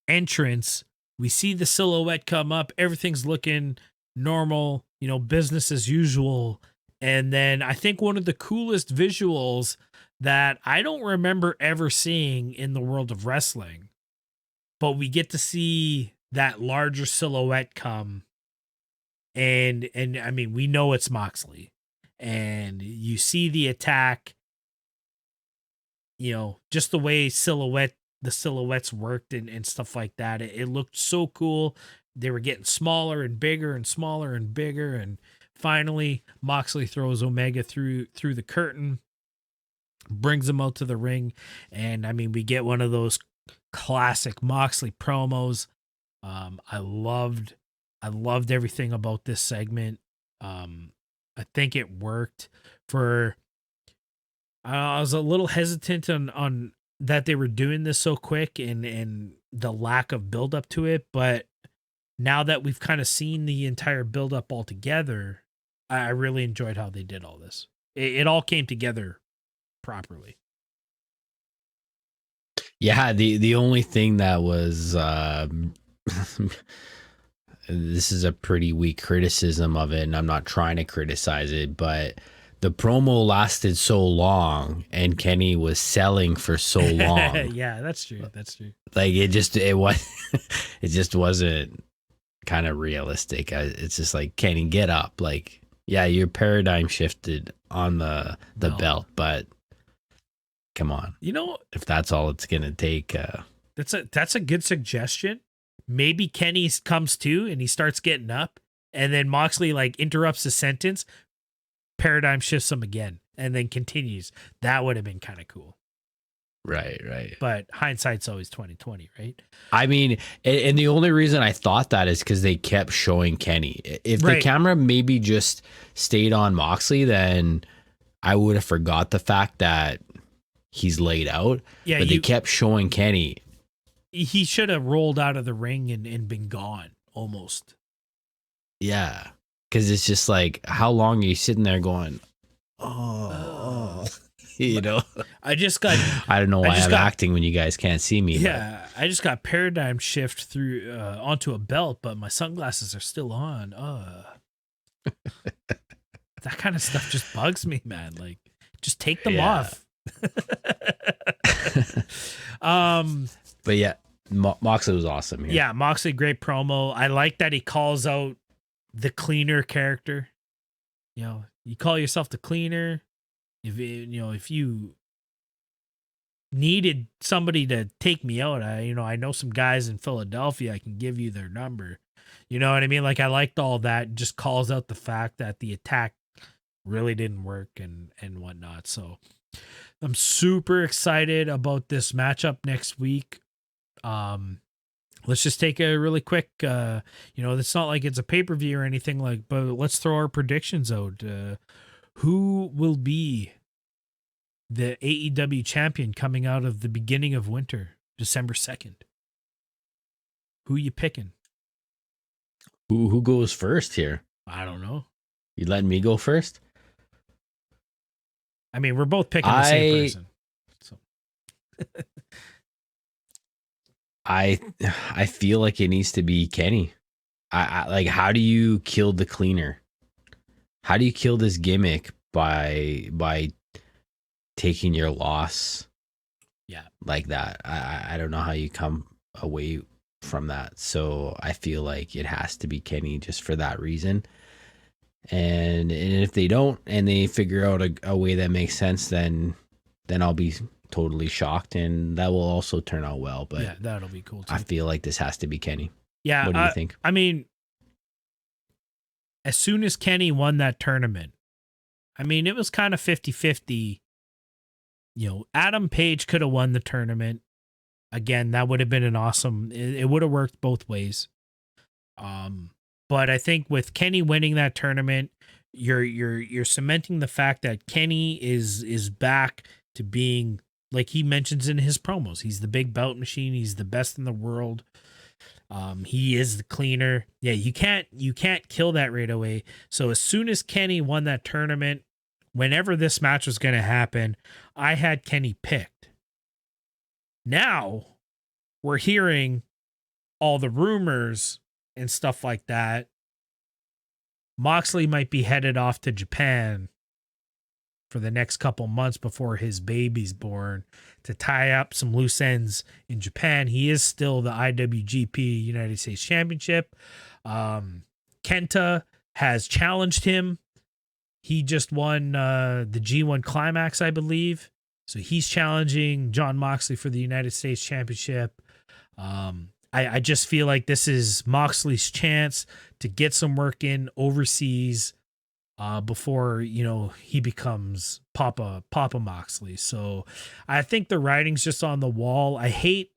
Speaker 2: entrance. We see the silhouette come up. Everything's looking normal, business as usual. And then I think one of the coolest visuals that I don't remember ever seeing in the world of wrestling, but we get to see that larger silhouette come. And I mean, we know it's Moxley, and you see the attack, just the way the silhouettes worked and stuff like that. It looked so cool. They were getting smaller and bigger and smaller and bigger. And finally Moxley throws Omega through the curtain, brings him out to the ring. And I mean, we get one of those classic Moxley promos. I loved everything about this segment. I think it worked. I was a little hesitant on that they were doing this so quick and the lack of build up to it. But now that we've kind of seen the entire build up all together, I really enjoyed how they did all this. It all came together properly.
Speaker 3: Yeah, the only thing that was this is a pretty weak criticism of it, and I'm not trying to criticize it, but the promo lasted so long and Kenny was selling for so long.
Speaker 2: Yeah, that's true. That's true.
Speaker 3: Like it was it just wasn't kind of realistic. It's just like, Kenny, get up. Like, yeah, your paradigm shifted on the belt, but come on.
Speaker 2: You know,
Speaker 3: if that's all it's gonna take,
Speaker 2: that's a good suggestion. Maybe Kenny comes to and he starts getting up, and then Moxley like interrupts the sentence, paradigm shifts him again, and then continues. That would have been kind of cool.
Speaker 3: Right.
Speaker 2: But hindsight's always 20/20, right?
Speaker 3: I mean, and the only reason I thought that is because they kept showing Kenny. If the camera maybe just stayed on Moxley, then I would have forgot the fact that he's laid out. Yeah, but they kept showing Kenny.
Speaker 2: He should have rolled out of the ring and been gone almost.
Speaker 3: Yeah, because it's just like, how long are you sitting there going, oh. You know,
Speaker 2: I don't
Speaker 3: know why I'm acting when you guys can't see me.
Speaker 2: Yeah, but I just got paradigm shift through onto a belt, but my sunglasses are still on. That kind of stuff just bugs me, man. Like, just take them off.
Speaker 3: But yeah, Moxley was awesome here.
Speaker 2: Yeah, Moxley, great promo. I like that he calls out the cleaner character. You know, you call yourself the cleaner. If you needed somebody to take me out, I know some guys in Philadelphia, I can give you their number. You know what I mean? Like, I liked all that. Just calls out the fact that the attack really didn't work and whatnot. So I'm super excited about this matchup next week. Let's just take a really quick, it's not like it's a pay-per-view or anything but let's throw our predictions out. Who will be the AEW champion coming out of the beginning of winter, December 2nd? Who you picking?
Speaker 3: Who goes first here?
Speaker 2: I don't know.
Speaker 3: You letting me go first?
Speaker 2: I mean, we're both picking the same person. So.
Speaker 3: I feel like it needs to be Kenny. I like, how do you kill the cleaner? How do you kill this gimmick by taking your loss?
Speaker 2: Yeah,
Speaker 3: like that. I don't know how you come away from that. So I feel like it has to be Kenny just for that reason. And if they don't, and they figure out a way that makes sense, then I'll be totally shocked, and that will also turn out well. But
Speaker 2: yeah, that'll be cool too.
Speaker 3: I feel like this has to be Kenny.
Speaker 2: Yeah.
Speaker 3: What do you think?
Speaker 2: I mean, as soon as Kenny won that tournament, I mean, it was kind of 50-50. Adam Page could have won the tournament. Again, that would have been an awesome, it would have worked both ways. But I think with Kenny winning that tournament, you're cementing the fact that Kenny is back to being, like he mentions in his promos, he's the big belt machine. He's the best in the world. He is the cleaner. Yeah, you can't kill that right away. So as soon as Kenny won that tournament, whenever this match was going to happen, I had Kenny picked. Now we're hearing all the rumors and stuff like that. Moxley might be headed off to Japan for the next couple months before his baby's born to tie up some loose ends in Japan. He is still the IWGP United States Championship. Kenta has challenged him. He just won the G1 Climax, I believe. So he's challenging Jon Moxley for the United States Championship. I just feel like this is Moxley's chance to get some work in overseas before, he becomes Papa Moxley. So I think the writing's just on the wall. I hate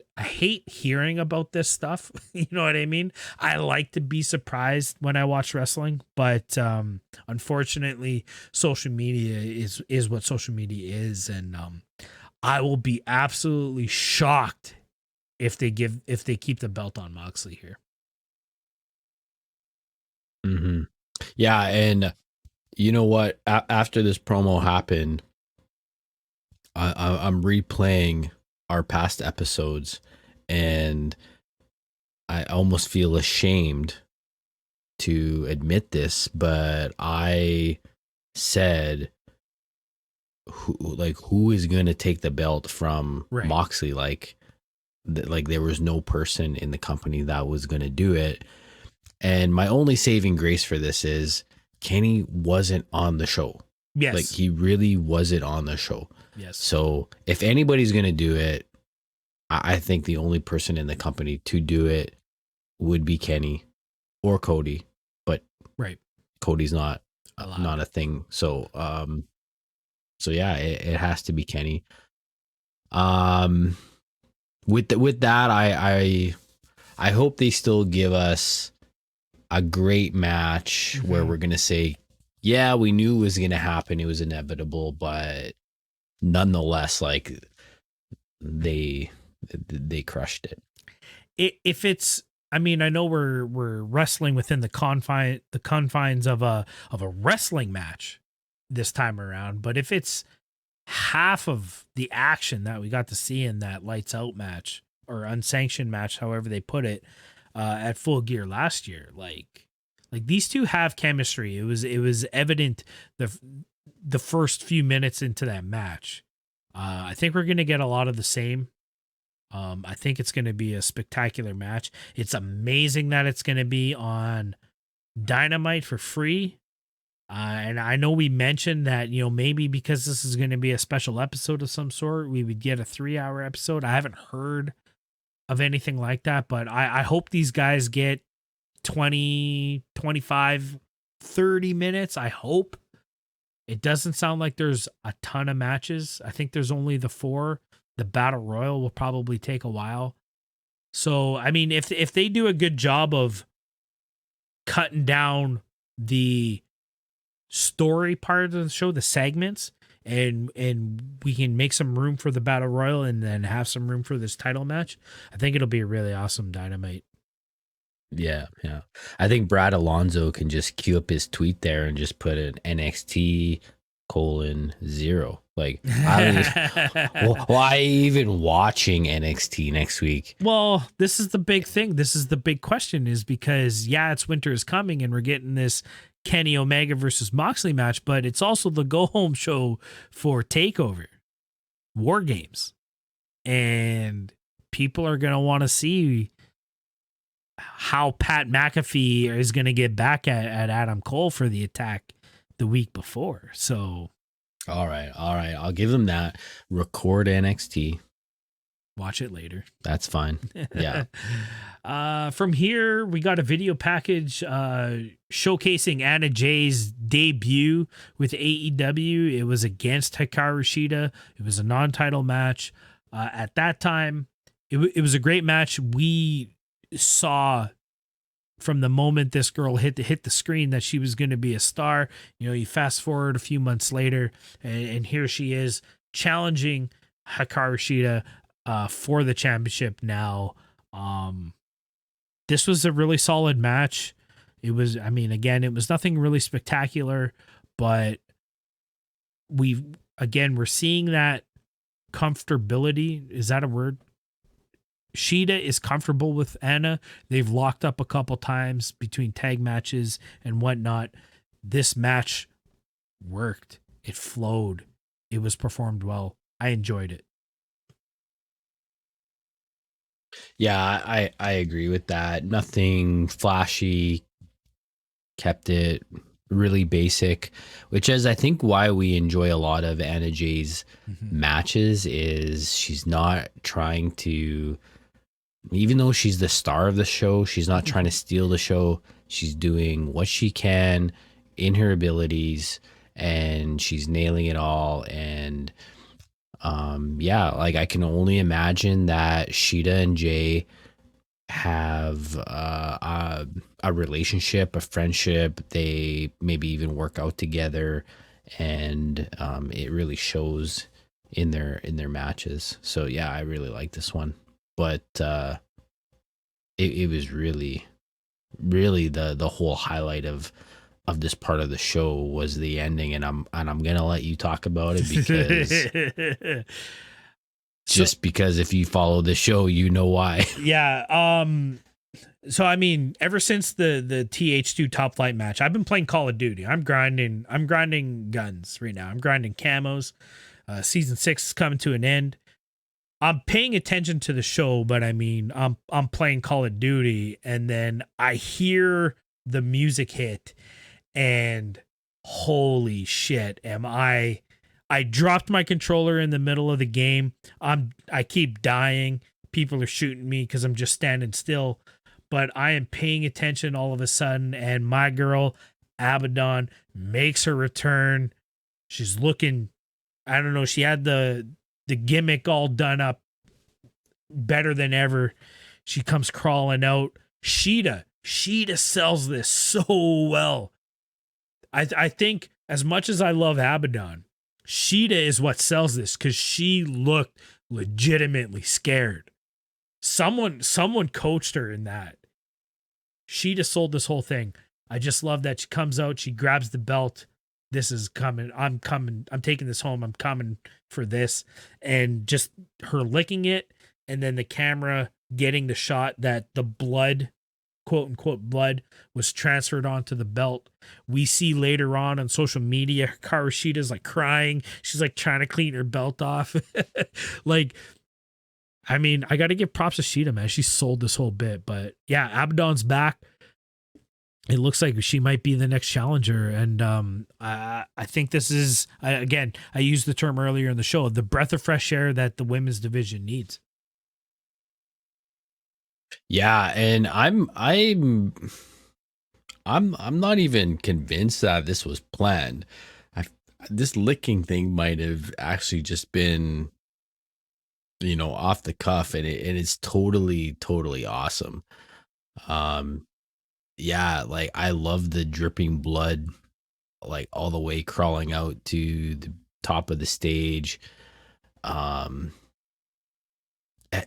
Speaker 2: hearing about this stuff. You know what I mean? I like to be surprised when I watch wrestling, but unfortunately, social media is what social media is, and I will be absolutely shocked if they keep the belt on Moxley here.
Speaker 3: Mm-hmm. Yeah, and You know what? After this promo happened, I'm replaying our past episodes, and I almost feel ashamed to admit this, but I said who is going to take the belt from
Speaker 2: Right.
Speaker 3: Moxley? Like there was no person in the company that was going to do it. And my only saving grace for this is Kenny wasn't on the show.
Speaker 2: Yes.
Speaker 3: Like he really wasn't on the show.
Speaker 2: Yes.
Speaker 3: So if anybody's going to do it, I think the only person in the company to do it would be Kenny or Cody, but
Speaker 2: right.
Speaker 3: Cody's not a thing. So, so yeah, it has to be Kenny. With that, I hope they still give us a great match where we're gonna say, yeah, we knew it was gonna happen, it was inevitable, but nonetheless, like they crushed it.
Speaker 2: If it's, I mean, I know we're wrestling within the confines of a wrestling match this time around, but if it's half of the action that we got to see in that lights out match or unsanctioned match, however they put it, at Full Gear last year, like these two have chemistry. It was evident the first few minutes into that match. I think we're gonna get a lot of the same. I think it's going to be a spectacular match. It's amazing that it's going to be on Dynamite for free. And I know we mentioned that, you know, maybe because this is going to be a special episode of some sort, we would get a 3-hour episode. I haven't heard of anything like that, but I hope these guys get 20, 25, 30 minutes. I hope. It doesn't sound like there's a ton of matches. I think there's only the 4. The Battle Royal will probably take a while. So, I mean, if they do a good job of cutting down the story part of the show, the segments, and we can make some room for the Battle Royal and then have some room for this title match, I think it'll be a really awesome Dynamite.
Speaker 3: Yeah. I think Brad Alonso can just cue up his tweet there and just put an NXT:0. Like, why even watching NXT next week?
Speaker 2: Well, this is the big thing. This is the big question, is because, yeah, it's winter is coming and we're getting this Kenny Omega versus Moxley match, but it's also the go home show for TakeOver War Games. And people are going to want to see how Pat McAfee is going to get back at Adam Cole for the attack the week before. So,
Speaker 3: all right. I'll give them that. Record NXT.
Speaker 2: Watch it later.
Speaker 3: That's fine. Yeah.
Speaker 2: From here, we got a video package showcasing Anna Jay's debut with AEW. It was against Hikaru Shida. It was a non-title match. At that time, it was a great match. We saw from the moment this girl hit the screen that she was going to be a star. You know, you fast forward a few months later, and here she is challenging Hikaru Shida for the championship now. This was a really solid match. It was, I mean, again, it was nothing really spectacular, but we're seeing that comfortability. Is that a word? Shida is comfortable with Anna. They've locked up a couple times between tag matches and whatnot. This match worked. It flowed. It was performed well. I enjoyed it.
Speaker 3: Yeah, I agree with that. Nothing flashy. Kept it really basic, which is, I think, why we enjoy a lot of Anna Jay's matches. Is she's not trying to, even though she's the star of the show, she's not trying to steal the show. She's doing what she can in her abilities, and she's nailing it all. And yeah, like I can only imagine that Shida and Jay have a relationship, a friendship. They maybe even work out together, and it really shows in their matches. So yeah, I really like this one. But it was really the whole highlight of of this part of the show was the ending, and I'm gonna let you talk about it because just because if you follow the show, you know why.
Speaker 2: Yeah. So I mean, ever since the TH2 Top Flight match, I've been playing Call of Duty. I'm grinding guns right now. I'm grinding camos. Season 6 is coming to an end. I'm paying attention to the show, but I mean, I'm playing Call of Duty, and then I hear the music hit, and holy shit, I dropped my controller in the middle of the game. I keep dying. People are shooting me because I'm just standing still, but I am paying attention all of a sudden, and my girl Abaddon makes her return. She's looking, I don't know, she had the gimmick all done up better than ever. She comes crawling out. Shida sells this so well. I think as much as I love Abaddon, Shida is what sells this because she looked legitimately scared. Someone coached her in that. Shida sold this whole thing. I just love that she comes out, she grabs the belt. This is coming. I'm coming. I'm taking this home. I'm coming for this. And just her licking it, and then the camera getting the shot that the blood, quote unquote blood, was transferred onto the belt. We see later on social media, Hikaru Shida's like crying. She's like trying to clean her belt off. Like, I mean, I got to give props to Shida, man. She sold this whole bit. But yeah, Abaddon's back. It looks like she might be the next challenger. And I think this is, again, I used the term earlier in the show, the breath of fresh air that the women's division needs.
Speaker 3: Yeah, and I'm not even convinced that this was planned. This licking thing might have actually just been, off the cuff, and it's totally awesome. Yeah, like I love the dripping blood, like all the way crawling out to the top of the stage.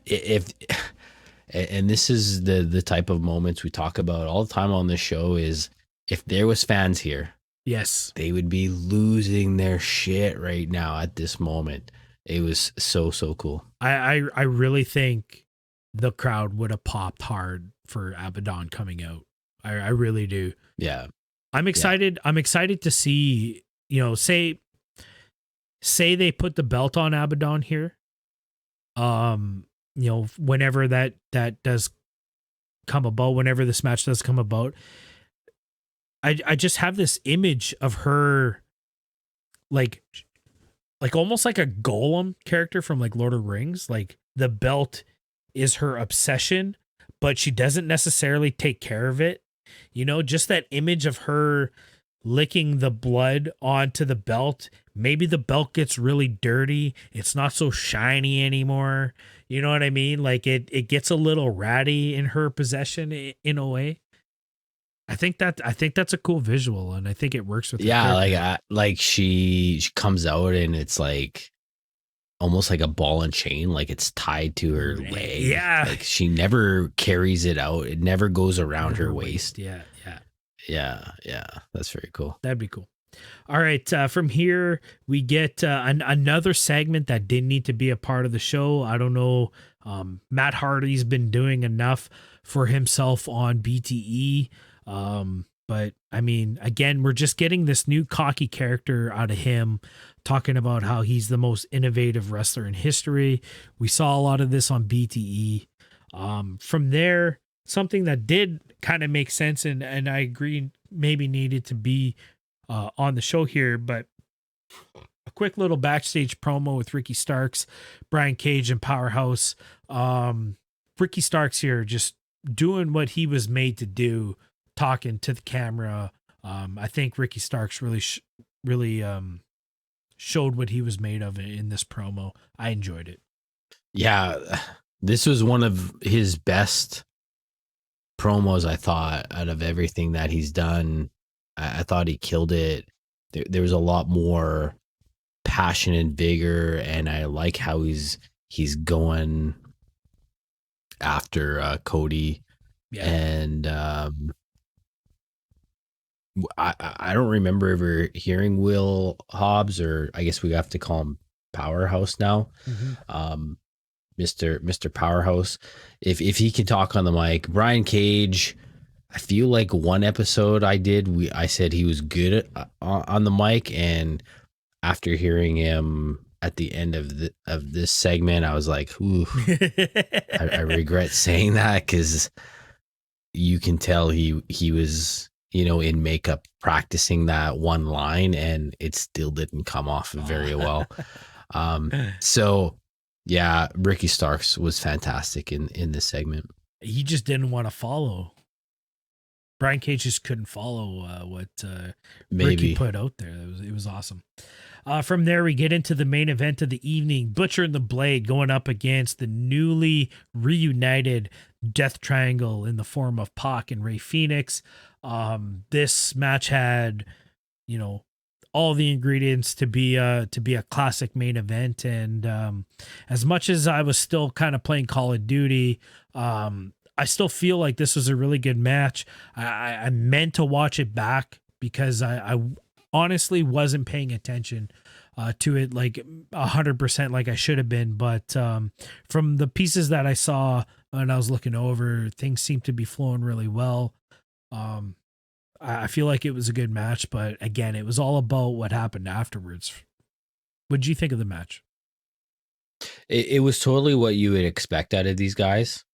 Speaker 3: If and this is the type of moments we talk about all the time on this show, is if there was fans here,
Speaker 2: yes,
Speaker 3: they would be losing their shit right now at this moment. It was so cool.
Speaker 2: I really think the crowd would have popped hard for Abaddon coming out. I really do.
Speaker 3: Yeah.
Speaker 2: I'm excited. Yeah. I'm excited to see, say they put the belt on Abaddon here. Whenever that does come about, whenever this match does come about, I just have this image of her like almost like a golem character from like Lord of the Rings. Like the belt is her obsession, but she doesn't necessarily take care of it. Just that image of her licking the blood onto the belt. Maybe the belt gets really dirty. It's not so shiny anymore. You know what I mean? Like it gets a little ratty in her possession in a way. I think that's a cool visual, and I think it works with her character.
Speaker 3: Like she comes out and it's like almost like a ball and chain, like it's tied to her leg.
Speaker 2: Yeah,
Speaker 3: like she never carries it out. It never goes around her waist. Yeah. That's very cool.
Speaker 2: That'd be cool. All right, from here we get another segment that didn't need to be a part of the show. I don't know. Matt Hardy's been doing enough for himself on BTE. But I mean, again, we're just getting this new cocky character out of him, talking about how he's the most innovative wrestler in history. We saw a lot of this on BTE. From there, something that did kind of make sense, and I agree maybe needed to be on the show here, but a quick little backstage promo with Ricky Starks, Brian Cage, and Powerhouse. Ricky Starks here just doing what he was made to do, talking to the camera. I think Ricky Starks really showed what he was made of in this promo. I enjoyed it.
Speaker 3: Yeah, this was one of his best promos, I thought, out of everything that he's done. I thought he killed it. There was a lot more passion and vigor, and I like how he's going after Cody. Yeah. And I don't remember ever hearing Will Hobbs, or I guess we have to call him Powerhouse now.
Speaker 2: Mm-hmm.
Speaker 3: Mr. Powerhouse. If he can talk on the mic, Brian Cage, I feel like one episode I said he was good on the mic, and after hearing him at the end of this segment, I was like, ooh, I regret saying that, because you can tell he was, in makeup practicing that one line, and it still didn't come off very well. So yeah, Ricky Starks was fantastic in this segment.
Speaker 2: He just didn't want to follow. Brian Cage just couldn't follow what Ricky put out there. It was awesome. From there, we get into the main event of the evening. Butcher and the Blade going up against the newly reunited Death Triangle in the form of Pac and Rey Fenix. This match had, all the ingredients to be a classic main event. And as much as I was still kind of playing Call of Duty, I still feel like this was a really good match. I meant to watch it back because I honestly wasn't paying attention to it like 100% like I should have been. But from the pieces that I saw and I was looking over, things seemed to be flowing really well. I feel like it was a good match, but again, it was all about what happened afterwards. What did you think of the match?
Speaker 3: It was totally what you would expect out of these guys.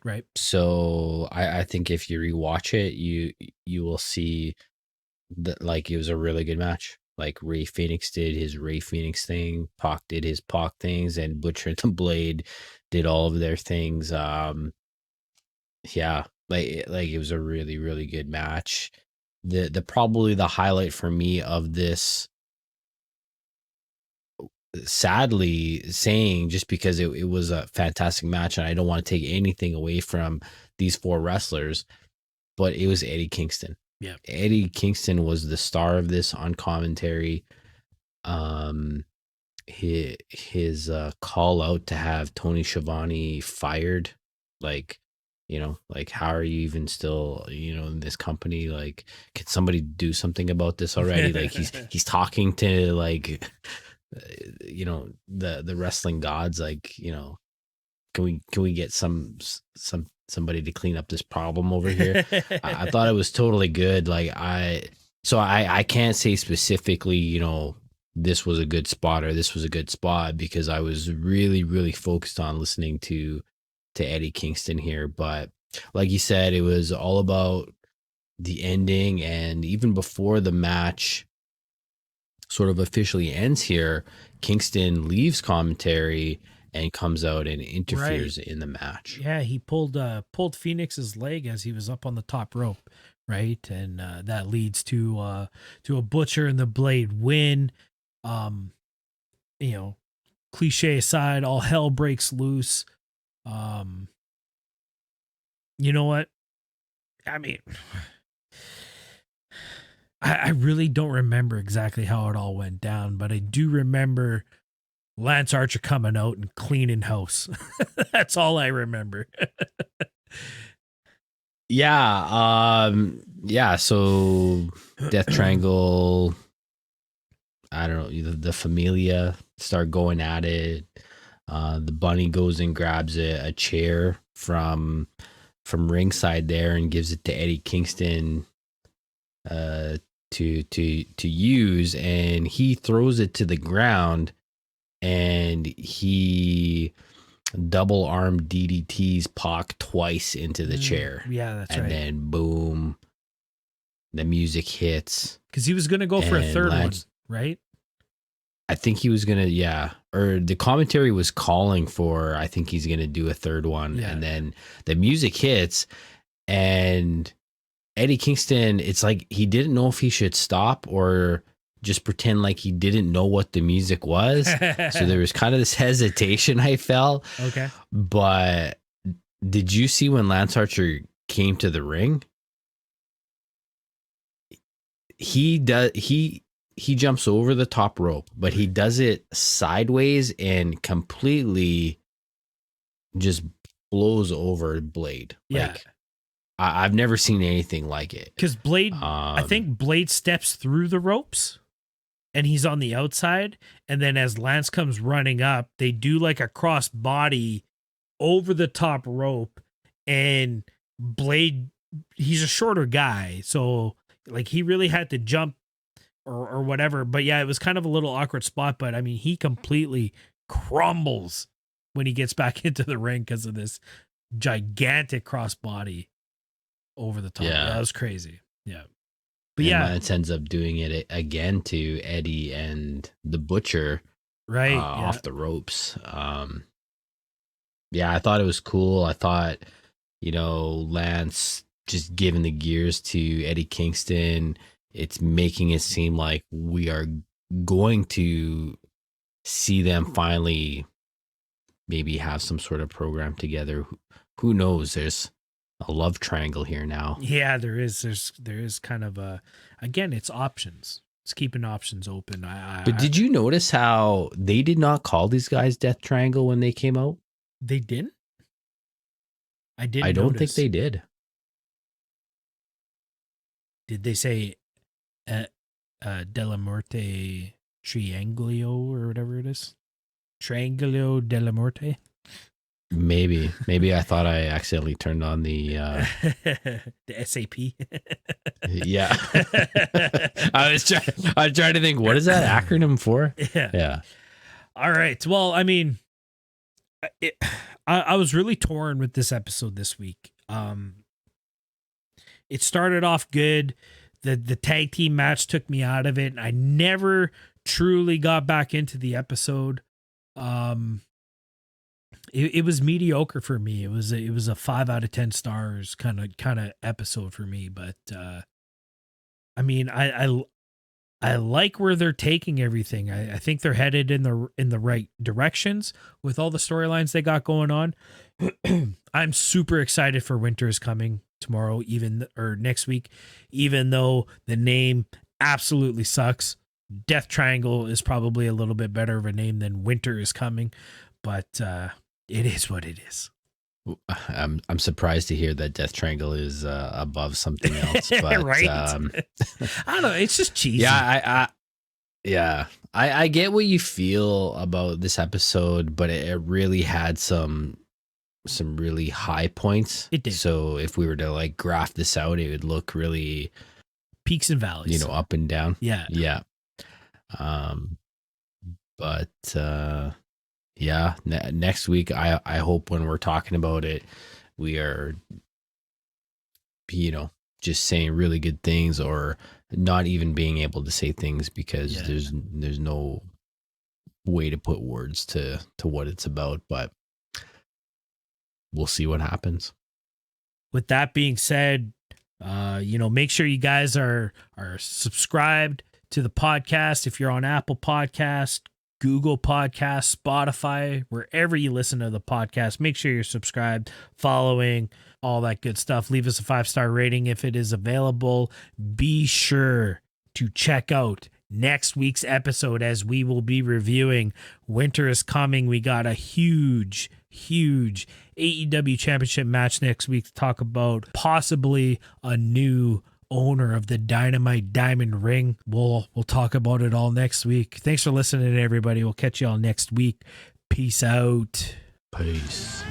Speaker 2: Right.
Speaker 3: So I think if you rewatch it, you will see that like it was a really good match. Like Rey Fenix did his Rey Fenix thing, Pac did his Pac things, and Butcher and the Blade did all of their things. Yeah, like it was a really, really good match. The probably the highlight for me of this, sadly saying, just because it was a fantastic match, and I don't want to take anything away from these four wrestlers, but it was Eddie Kingston.
Speaker 2: Yeah,
Speaker 3: Eddie Kingston was the star of this on commentary. His call out to have Tony Schiavone fired, like, like, how are you even still, in this company? Like, can somebody do something about this already? Like, he's talking to, like, the wrestling gods, like, can we get somebody to clean up this problem over here? I thought it was totally good. Like, I can't say specifically, this was a good spot or this was a good spot, because I was really, really focused on listening to Eddie Kingston here. But like you said, it was all about the ending, and even before the match sort of officially ends here, Kingston leaves commentary and comes out and interferes in the match.
Speaker 2: Yeah, he pulled Phoenix's leg as he was up on the top rope, right? And that leads to a Butcher and the Blade win. Cliche aside, all hell breaks loose. You know what? I mean, I really don't remember exactly how it all went down, but I do remember Lance Archer coming out and cleaning house. That's all I remember.
Speaker 3: Yeah. So Death Triangle, I don't know, the Familia start going at it. The Bunny goes and grabs a chair from ringside there and gives it to Eddie Kingston to use, and he throws it to the ground, and he double arm DDTs Pac twice into the chair.
Speaker 2: Yeah, that's right.
Speaker 3: And then boom, the music hits.
Speaker 2: Because he was going to go for a third one, right?
Speaker 3: I think he was going to, yeah. Or the commentary was calling for, I think he's going to do a third one. Yeah. And then the music hits, and Eddie Kingston, it's like he didn't know if he should stop or just pretend like he didn't know what the music was. So there was kind of this hesitation I felt.
Speaker 2: Okay.
Speaker 3: But did you see when Lance Archer came to the ring? He jumps over the top rope, but he does it sideways and completely just blows over Blade.
Speaker 2: Yeah.
Speaker 3: Like, I've never seen anything like it.
Speaker 2: Because Blade, I think Blade steps through the ropes and he's on the outside. And then as Lance comes running up, they do like a cross body over the top rope. And Blade, he's a shorter guy. So like he really had to jump or whatever. But yeah, it was kind of a little awkward spot. But I mean, he completely crumbles when he gets back into the ring because of this gigantic crossbody over the top.
Speaker 3: Yeah.
Speaker 2: That was crazy. Yeah. But
Speaker 3: And
Speaker 2: yeah,
Speaker 3: Lance ends up doing it again to Eddie and the Butcher
Speaker 2: right. Yeah.
Speaker 3: off the ropes. Yeah, I thought it was cool. I thought, Lance just giving the gears to Eddie Kingston. It's making it seem like we are going to see them finally maybe have some sort of program together. Who knows? There's a love triangle here now.
Speaker 2: Yeah, there is. There is kind of again, it's options. It's keeping options open.
Speaker 3: But did you notice how they did not call these guys Death Triangle when they came out?
Speaker 2: They didn't? I didn't
Speaker 3: I don't
Speaker 2: notice.
Speaker 3: think they did.
Speaker 2: Did they say Della Morte Triangulio or whatever it is? Triangulio Della Morte?
Speaker 3: Maybe I thought I accidentally turned on the
Speaker 2: the SAP.
Speaker 3: Yeah. I was trying to think, what is that acronym for? Yeah.
Speaker 2: All right. Well, I mean, I was really torn with this episode this week. It started off good. The tag team match took me out of it, and I never truly got back into the episode. It was mediocre for me. It was a 5 out of 10 stars kind of episode for me. But I mean, I like where they're taking everything. I think they're headed in the right directions with all the storylines they got going on. I'm super excited for Winter is Coming tomorrow, or next week, even though the name absolutely sucks. Death Triangle is probably a little bit better of a name than Winter is Coming, but it is what it is.
Speaker 3: I'm surprised to hear that Death Triangle is above something else, but
Speaker 2: right? I don't know. It's just cheesy.
Speaker 3: Yeah, I get what you feel about this episode, but it really had some really high points.
Speaker 2: It did.
Speaker 3: So if we were to like graph this out, it would look really
Speaker 2: peaks and valleys,
Speaker 3: up and down.
Speaker 2: Yeah.
Speaker 3: But yeah, next week, I hope when we're talking about it, we are, just saying really good things or not even being able to say things because there's no way to put words to what it's about, but we'll see what happens.
Speaker 2: With that being said, make sure you guys are subscribed to the podcast. If you're on Apple Podcast, Google Podcast, Spotify, wherever you listen to the podcast, make sure you're subscribed, following, all that good stuff. Leave us a 5-star rating if it is available. Be sure to check out next week's episode as we will be reviewing Winter is Coming. We got a huge AEW championship match next week to talk about possibly a new owner of the Dynamite Diamond Ring. We'll talk about it all next week. Thanks for listening, everybody. We'll catch you all next week. Peace out.
Speaker 3: Peace.